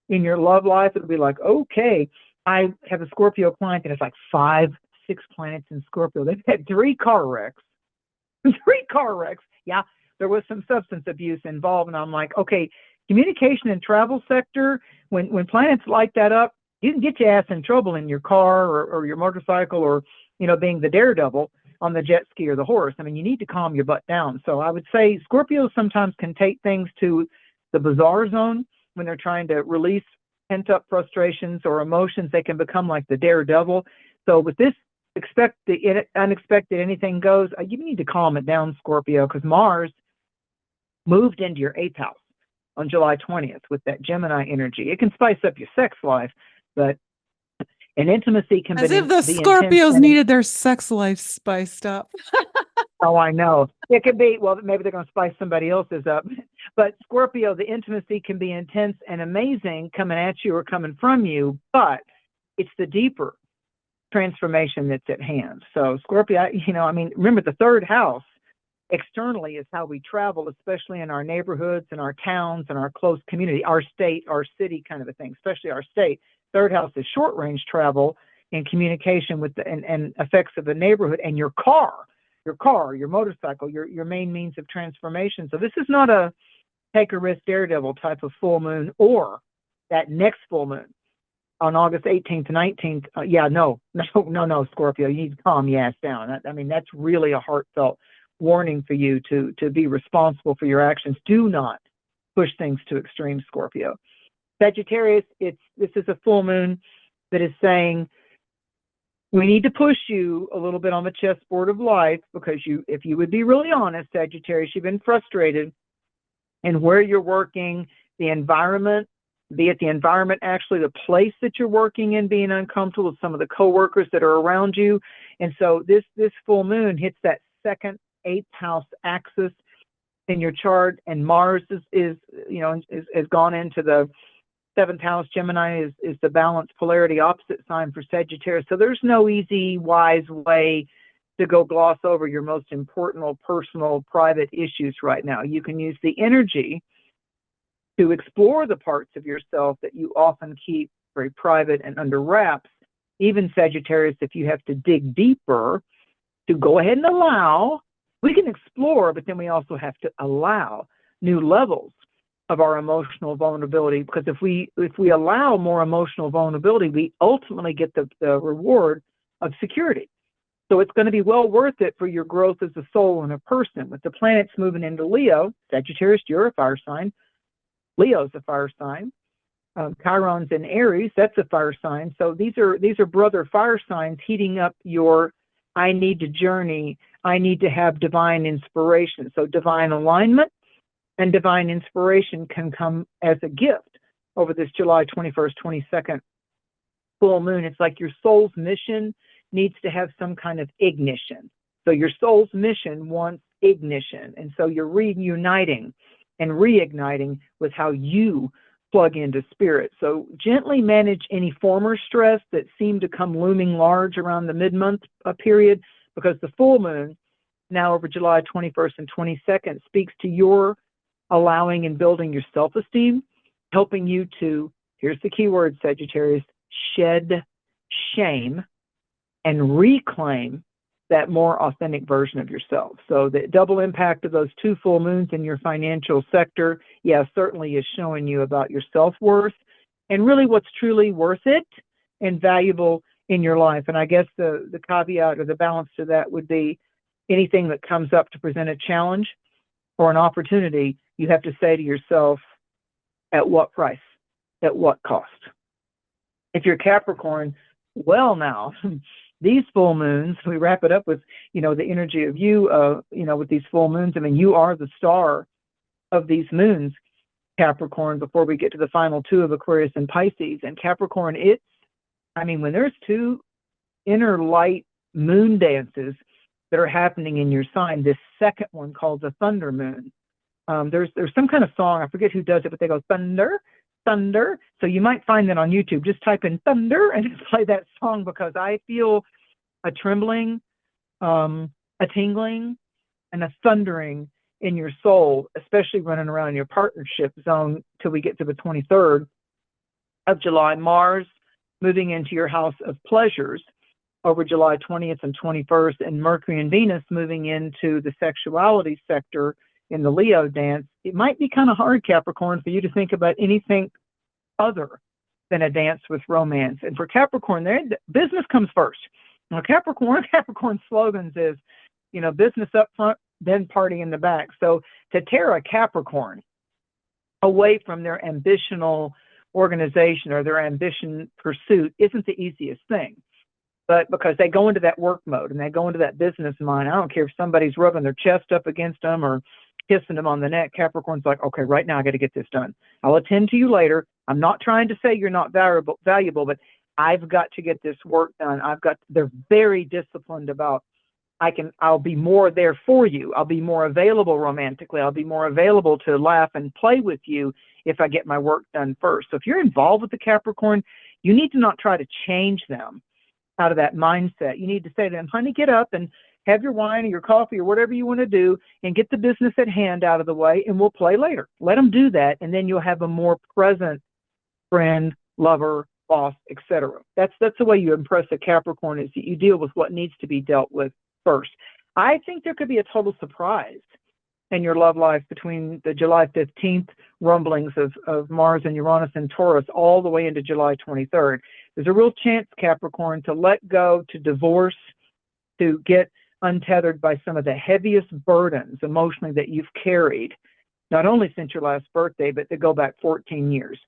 in your love life. It'll be like, okay, I have a Scorpio client that has like 5, 6 planets in Scorpio. They've had 3 car wrecks. 3 car wrecks. Yeah, there was some substance abuse involved. And I'm like, okay, communication and travel sector, when planets light that up, you can get your ass in trouble in your car or your motorcycle, or, being the daredevil on the jet ski or the horse. You need to calm your butt down. So I would say Scorpios sometimes can take things to the bizarre zone when they're trying to release pent-up frustrations or emotions. They can become like the daredevil. So with this, expect the unexpected, anything goes. You need to calm it down, Scorpio, because Mars moved into your 8th house on July 20th with that Gemini energy. It can spice up your sex life, but an intimacy can be as if the Scorpios needed their sex life spiced up. Oh, I know. It could be, well, maybe they're going to spice somebody else's up. But Scorpio, the intimacy can be intense and amazing coming at you or coming from you, but it's the deeper transformation that's at hand. So Scorpio, I mean, remember the third house externally is how we travel, especially in our neighborhoods and our towns and our close community, our state, our city kind of a thing, especially our state. Third house is short range travel and communication with and effects of the neighborhood and your car, your motorcycle, your main means of transformation. So this is not a take a risk daredevil type of full moon or that next full moon on August 18th to 19th. No, Scorpio, you need to calm your ass down. I mean, that's really a heartfelt warning for you to be responsible for your actions. Do not push things to extreme, Scorpio. Sagittarius, this is a full moon that is saying we need to push you a little bit on the chessboard of life because if you would be really honest, Sagittarius, you've been frustrated in where you're working, the environment, be it the environment, actually the place that you're working in, being uncomfortable with some of the coworkers that are around you. And so this full moon hits that second, eighth house axis in your chart, and Mars is gone into the seventh house. Gemini is the balanced polarity opposite sign for Sagittarius. So there's no easy, wise way to go gloss over your most important personal, private issues right now. You can use the energy to explore the parts of yourself that you often keep very private and under wraps. Even Sagittarius, if you have to dig deeper, to go ahead and allow, we can explore, but then we also have to allow new levels of our emotional vulnerability, because if we allow more emotional vulnerability, we ultimately get the reward of security. So it's going to be well worth it for your growth as a soul and a person. With the planets moving into Leo, Sagittarius, you're a fire sign. Leo's a fire sign. Chiron's in Aries, that's a fire sign. So these are brother fire signs heating up your I need to journey, I need to have divine inspiration. So divine alignment and divine inspiration can come as a gift over this July 21st, 22nd full moon. It's like your soul's mission needs to have some kind of ignition. So your soul's mission wants ignition. And so you're reuniting and reigniting with how you plug into spirit. So gently manage any former stress that seemed to come looming large around the mid-month period, because the full moon, now over July 21st and 22nd, speaks to your allowing and building your self-esteem, helping you to, here's the key word, Sagittarius, shed shame and reclaim that more authentic version of yourself. So the double impact of those two full moons in your financial sector, certainly is showing you about your self-worth and really what's truly worth it and valuable in your life. And I guess the caveat or the balance to that would be anything that comes up to present a challenge or an opportunity, you have to say to yourself, at what price? At what cost? If you're Capricorn, well now, these full moons, we wrap it up with, the energy of you, with these full moons. I mean, you are the star of these moons, Capricorn, before we get to the final two of Aquarius and Pisces. And Capricorn, when there's two inner light moon dances that are happening in your sign, this second one called the thunder moon. There's some kind of song, I forget who does it, but they go thunder, thunder. So you might find that on YouTube. Just type in thunder and just play that song, because I feel a trembling, a tingling, and a thundering in your soul, especially running around your partnership zone till we get to the 23rd of July. Mars moving into your house of pleasures over July 20th and 21st, and Mercury and Venus moving into the sexuality sector in the Leo dance. It might be kind of hard, Capricorn, for you to think about anything other than a dance with romance. And for Capricorn, business comes first. Now, Capricorn slogans is, business up front, then party in the back. So to tear a Capricorn away from their ambitional organization or their ambition pursuit isn't the easiest thing. But because they go into that work mode and they go into that business mind, I don't care if somebody's rubbing their chest up against them or kissing them on the neck. Capricorn's like, okay, right now I got to get this done. I'll attend to you later. I'm not trying to say you're not valuable, but I've got to get this work done. They're very disciplined about I'll be more there for you. I'll be more available romantically. I'll be more available to laugh and play with you if I get my work done first. So if you're involved with the Capricorn, you need to not try to change them out of that mindset. You need to say to them, honey, get up and have your wine or your coffee or whatever you want to do and get the business at hand out of the way, and we'll play later. Let them do that, and then you'll have a more present friend, lover, boss, etc. That's the way you impress a Capricorn, is that you deal with what needs to be dealt with first. I think there could be a total surprise in your love life between the July 15th rumblings of Mars and Uranus and Taurus all the way into July 23rd. There's a real chance, Capricorn, to let go, to divorce, to get untethered by some of the heaviest burdens emotionally that you've carried, not only since your last birthday, but to go back 14 years.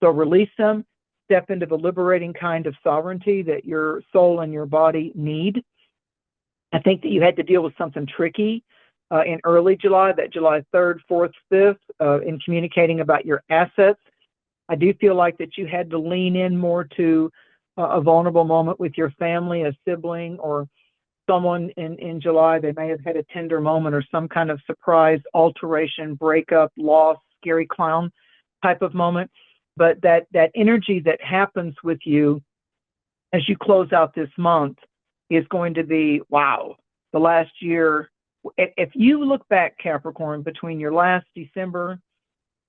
So release them, step into the liberating kind of sovereignty that your soul and your body need. I think that you had to deal with something tricky in early July, that July 3rd, 4th, 5th, in communicating about your assets. I do feel like that you had to lean in more to a vulnerable moment with your family, a sibling, or someone in July. They may have had a tender moment or some kind of surprise, alteration, breakup, loss, scary clown type of moment. But that energy that happens with you as you close out this month is going to be, wow, the last year. If you look back, Capricorn, between your last December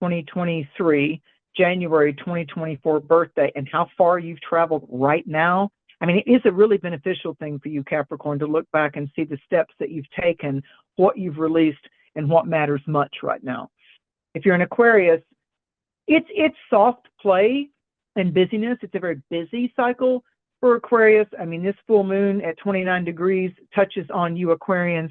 2023, January 2024 birthday, and how far you've traveled right now, I mean, it is a really beneficial thing for you, Capricorn, to look back and see the steps that you've taken, what you've released, and what matters much right now. If you're an Aquarius, it's soft play and busyness. It's a very busy cycle for Aquarius. I mean, this full moon at 29 degrees touches on you Aquarians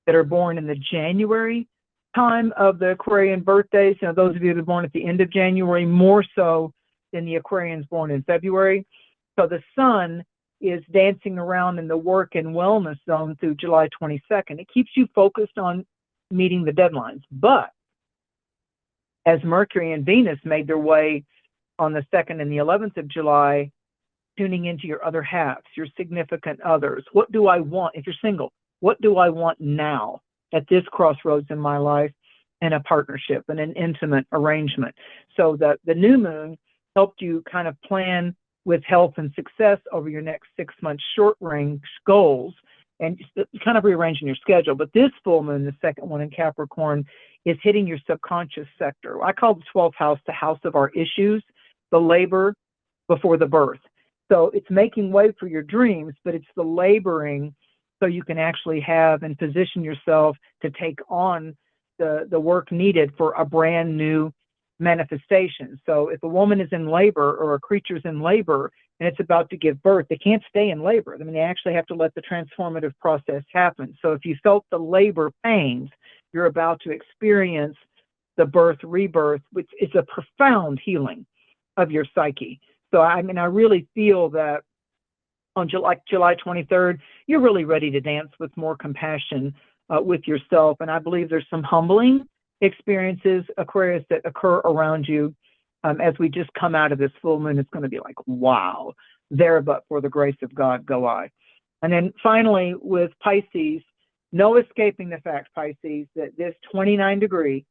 that are born in the January time of the Aquarian birthdays. You know, those of you that are born at the end of January, more so than the Aquarians born in February. So the sun is dancing around in the work and wellness zone through July 22nd. It keeps you focused on meeting the deadlines. But as Mercury and Venus made their way on the 2nd and the 11th of July, tuning into your other halves, your significant others. What do I want? If you're single, what do I want now at this crossroads in my life, and a partnership and an intimate arrangement? So the new moon helped you kind of plan with health and success over your next 6 months short range goals, and kind of rearranging your schedule. But this full moon, the second one in Capricorn, is hitting your subconscious sector. I call the 12th house the house of our issues, the labor before the birth. So it's making way for your dreams, but it's the laboring so you can actually have and position yourself to take on the work needed for a brand new manifestation. So if a woman is in labor or a creature's in labor and it's about to give birth, they can't stay in labor. I mean, they actually have to let the transformative process happen. So if you felt the labor pains, you're about to experience the birth, rebirth, which is a profound healing of your psyche. So, I mean, I really feel that on July 23rd, you're really ready to dance with more compassion with yourself. And I believe there's some humbling experiences, Aquarius, that occur around you as we just come out of this full moon. It's going to be like, wow, there but for the grace of God go I. And then finally with Pisces, no escaping the fact, Pisces, that this 29-degree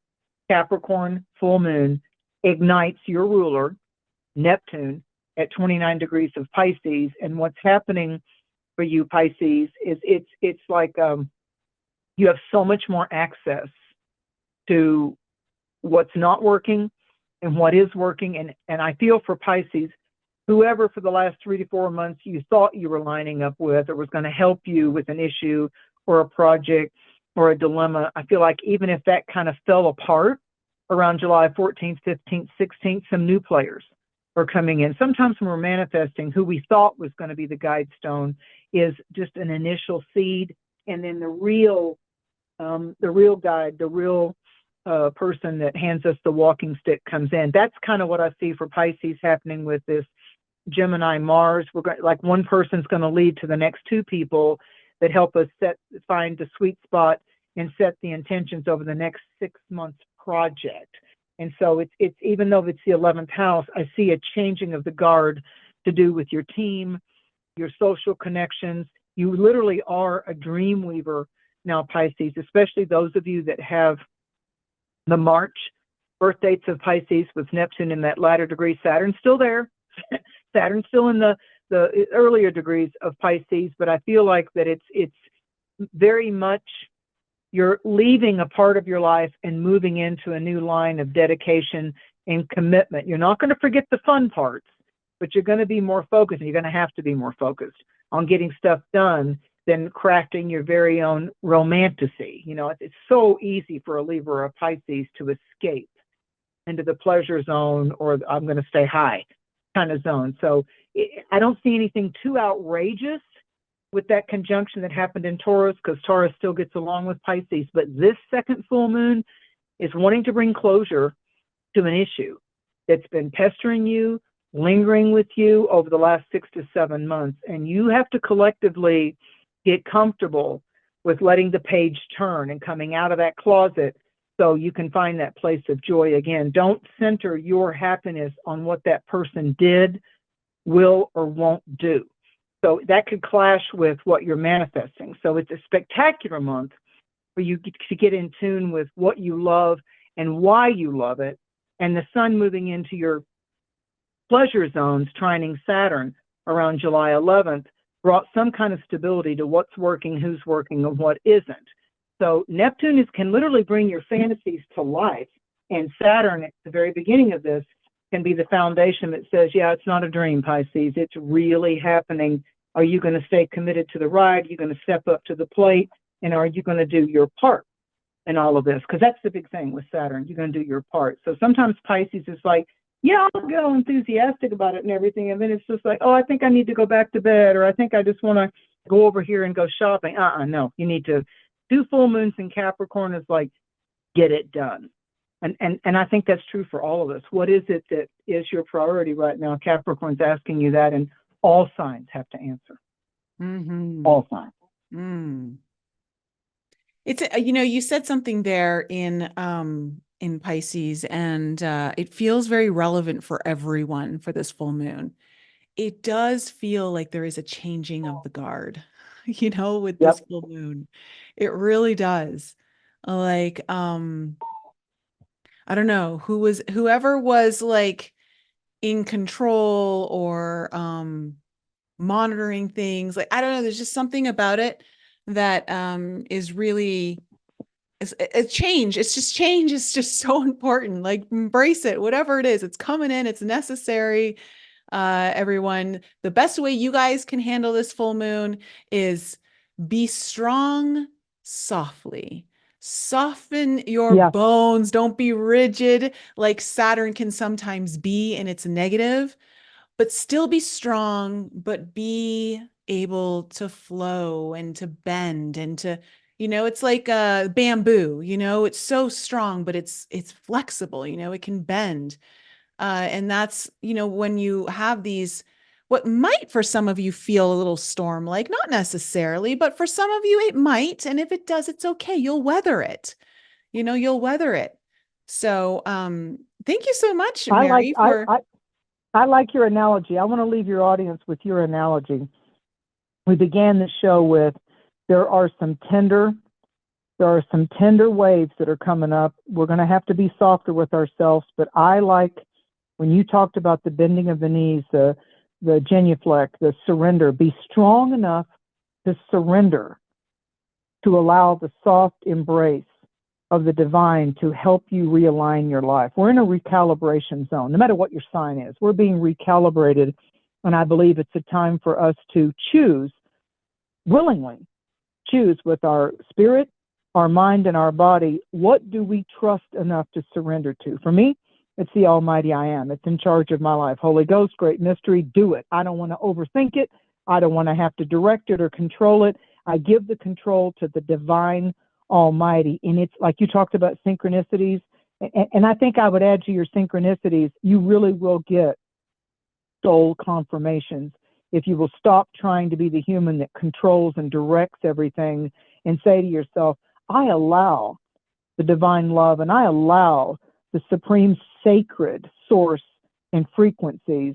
Capricorn full moon ignites your ruler, Neptune, at 29 degrees of Pisces. And what's happening for you, Pisces, is it's like you have so much more access to what's not working and what is working. And I feel for Pisces, whoever for the last 3 to 4 months you thought you were lining up with or was going to help you with an issue or a project or a dilemma, I feel like even if that kind of fell apart around July 14th, 15th, 16th, some new players are coming in. Sometimes when we're manifesting, who we thought was going to be the guide stone is just an initial seed, and then the real guide, the real person that hands us the walking stick comes in. That's kind of what I see for Pisces happening with this Gemini Mars. We're going, like, one person's going to lead to the next two people that help us find the sweet spot and set the intentions over the next 6 months project. And so it's even though it's the 11th house, I see a changing of the guard to do with your team, your social connections, You literally are a dream weaver now, Pisces, especially those of you that have the March birth dates of Pisces with Neptune in that latter degree. Saturn's still there. Saturn's still in the earlier degrees of Pisces, but I feel like that it's very much you're leaving a part of your life and moving into a new line of dedication and commitment. You're not going to forget the fun parts, but you're going to be more focused. You're going to have to be more focused on getting stuff done than crafting your very own romantasy. You know, it's so easy for a Libra or a Pisces to escape into the pleasure zone, or I'm going to stay high kind of zone. So I don't see anything too outrageous with that conjunction that happened in Taurus, because Taurus still gets along with Pisces. But this second full moon is wanting to bring closure to an issue that's been pestering you, lingering with you over the last 6 to 7 months. And you have to collectively get comfortable with letting the page turn and coming out of that closet so you can find that place of joy again. Don't center your happiness on what that person did, will, or won't do. So that could clash with what you're manifesting. So it's a spectacular month for you to get in tune with what you love and why you love it. And the sun moving into your pleasure zones, trining Saturn around July 11th, brought some kind of stability to what's working, who's working, and what isn't. So Neptune can literally bring your fantasies to life. And Saturn, at the very beginning of this, can be the foundation that says, yeah, it's not a dream, Pisces. It's really happening. Are you going to stay committed to the ride? Are you going to step up to the plate? And are you going to do your part in all of this? Because that's the big thing with Saturn. You're going to do your part. So sometimes Pisces is like, yeah, I'll get all enthusiastic about it and everything. And then it's just like, oh, I think I need to go back to bed, or I think I just want to go over here and go shopping. No, you need to. 2 full moons in Capricorn is like, get it done. And I think that's true for all of us. What is it that is your priority right now? Capricorn's asking you that, and all signs have to answer. Mm-hmm. All signs. Mm. It's, you said something there in Pisces, and it feels very relevant for everyone for this full moon. It does feel like there is a changing of the guard, with this full moon. It really does. Like, I don't know whoever was like in control or monitoring things. Like, I don't know, there's just something about it that is really it's change. It's just change is just so important. Like, embrace it, whatever it is. It's coming in, it's necessary. Everyone, the best way you guys can handle this full moon is be strong softly. Soften your bones. Don't be rigid like Saturn can sometimes be in its negative, but still be strong, but be able to flow and to bend and to, it's like a bamboo, it's so strong, but it's flexible, it can bend. And that's, when you have these, what might for some of you feel a little storm-like, not necessarily, but for some of you it might. And if it does, it's okay. You'll weather it. You'll weather it. So thank you so much, Mary. I like your analogy. I want to leave your audience with your analogy. We began the show with there are some tender waves that are coming up. We're going to have to be softer with ourselves, but I like when you talked about the bending of the knees, the genuflect, the surrender. Be strong enough to surrender, to allow the soft embrace of the divine to help you realign your life. We're in a recalibration zone. No matter what your sign is, we're being recalibrated. And I believe it's a time for us to choose willingly, choose with our spirit, our mind, and our body. What do we trust enough to surrender to? For me, it's the Almighty I Am. It's in charge of my life. Holy Ghost, great mystery, do it. I don't want to overthink it. I don't want to have to direct it or control it. I give the control to the divine Almighty. And it's like you talked about synchronicities. And I think I would add to your synchronicities, you really will get soul confirmations if you will stop trying to be the human that controls and directs everything and say to yourself, I allow the divine love and I allow the supreme sacred source and frequencies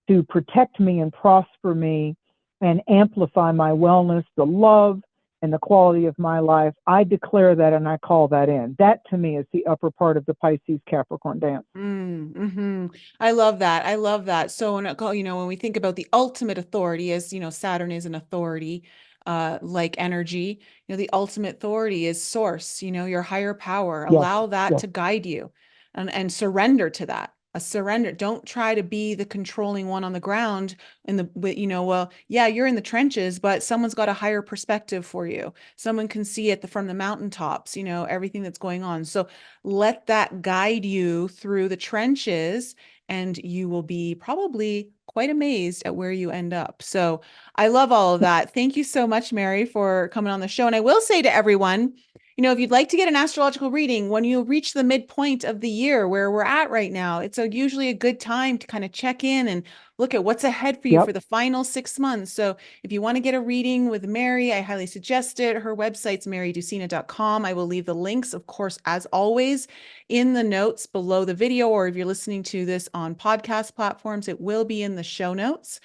to protect me and prosper me and amplify my wellness, the love, and the quality of my life. I declare that and I call that in. That to me is the upper part of the Pisces Capricorn dance. Mm-hmm. I love that. I love that. So when we think about the ultimate authority, as Saturn is an authority, like energy, the ultimate authority is source, your higher power. Yes, Allow that yes. to guide you and surrender to that. A surrender. Don't try to be the controlling one on the ground well, yeah, you're in the trenches, but someone's got a higher perspective for you. Someone can see it from the mountaintops, everything that's going on. So let that guide you through the trenches, and you will be probably quite amazed at where you end up. So I love all of that. Thank you so much, Mary, for coming on the show. And I will say to everyone, if you'd like to get an astrological reading, when you reach the midpoint of the year where we're at right now, it's usually a good time to kind of check in and look at what's ahead for you for the final 6 months. So if you want to get a reading with Mary, I highly suggest it. Her website's marydusina.com. I will leave the links, of course, as always, in the notes below the video, or if you're listening to this on podcast platforms, it will be in the show notes.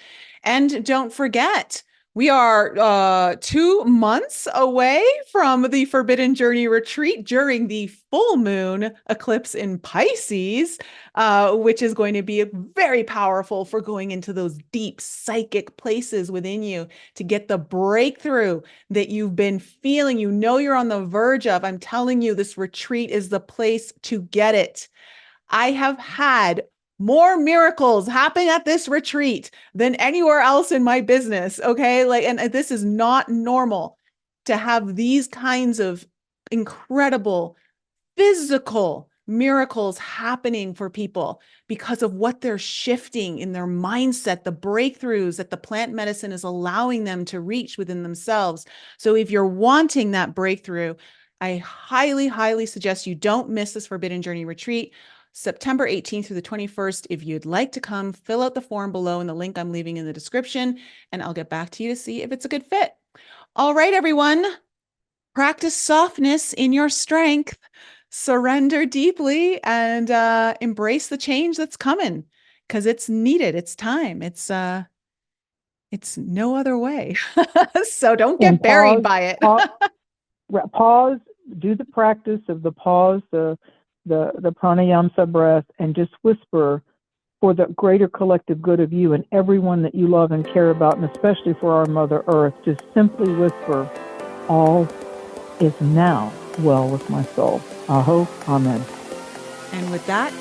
And don't forget, we are 2 months away from the Forbidden Journey retreat during the full moon eclipse in Pisces, which is going to be very powerful for going into those deep psychic places within you to get the breakthrough that you've been feeling. You're on the verge of. I'm telling you, this retreat is the place to get it. I have had more miracles happen at this retreat than anywhere else in my business. Okay. And this is not normal to have these kinds of incredible physical miracles happening for people because of what they're shifting in their mindset, the breakthroughs that the plant medicine is allowing them to reach within themselves. So if you're wanting that breakthrough, I highly, highly suggest you don't miss this Forbidden Journey retreat. September 18th through the 21st. If you'd like to come, fill out the form below in the link I'm leaving in the description, and I'll get back to you to see if it's a good fit. All right, everyone. Practice softness in your strength. Surrender deeply and embrace the change that's coming, because it's needed. It's time. It's no other way. So don't get buried by it. Pause. Do the practice of the pause, the pranayama breath, and just whisper for the greater collective good of you and everyone that you love and care about, and especially for our Mother Earth. Just simply whisper, all is now well with my soul. Aho, amen. And with that,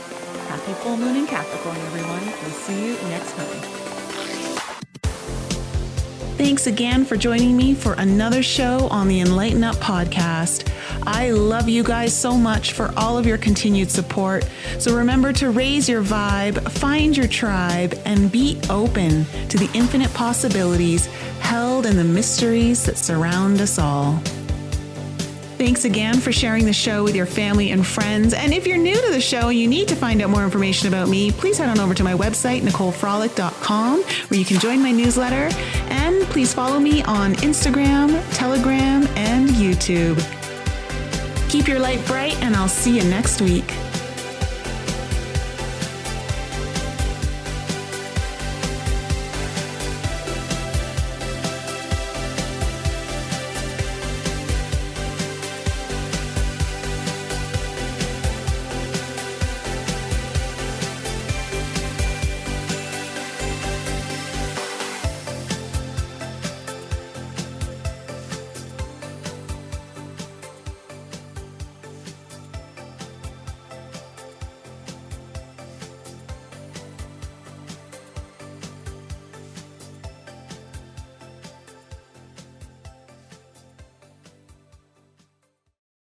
happy full moon in Capricorn, everyone. We'll see you next time. Thanks again for joining me for another show on the Enlighten Up podcast. I love you guys so much for all of your continued support. So remember to raise your vibe, find your tribe, and be open to the infinite possibilities held in the mysteries that surround us all. Thanks again for sharing the show with your family and friends. And if you're new to the show and you need to find out more information about me, please head on over to my website, NicoleFrolick.com, where you can join my newsletter. And please follow me on Instagram, Telegram, and YouTube. Keep your light bright, and I'll see you next week.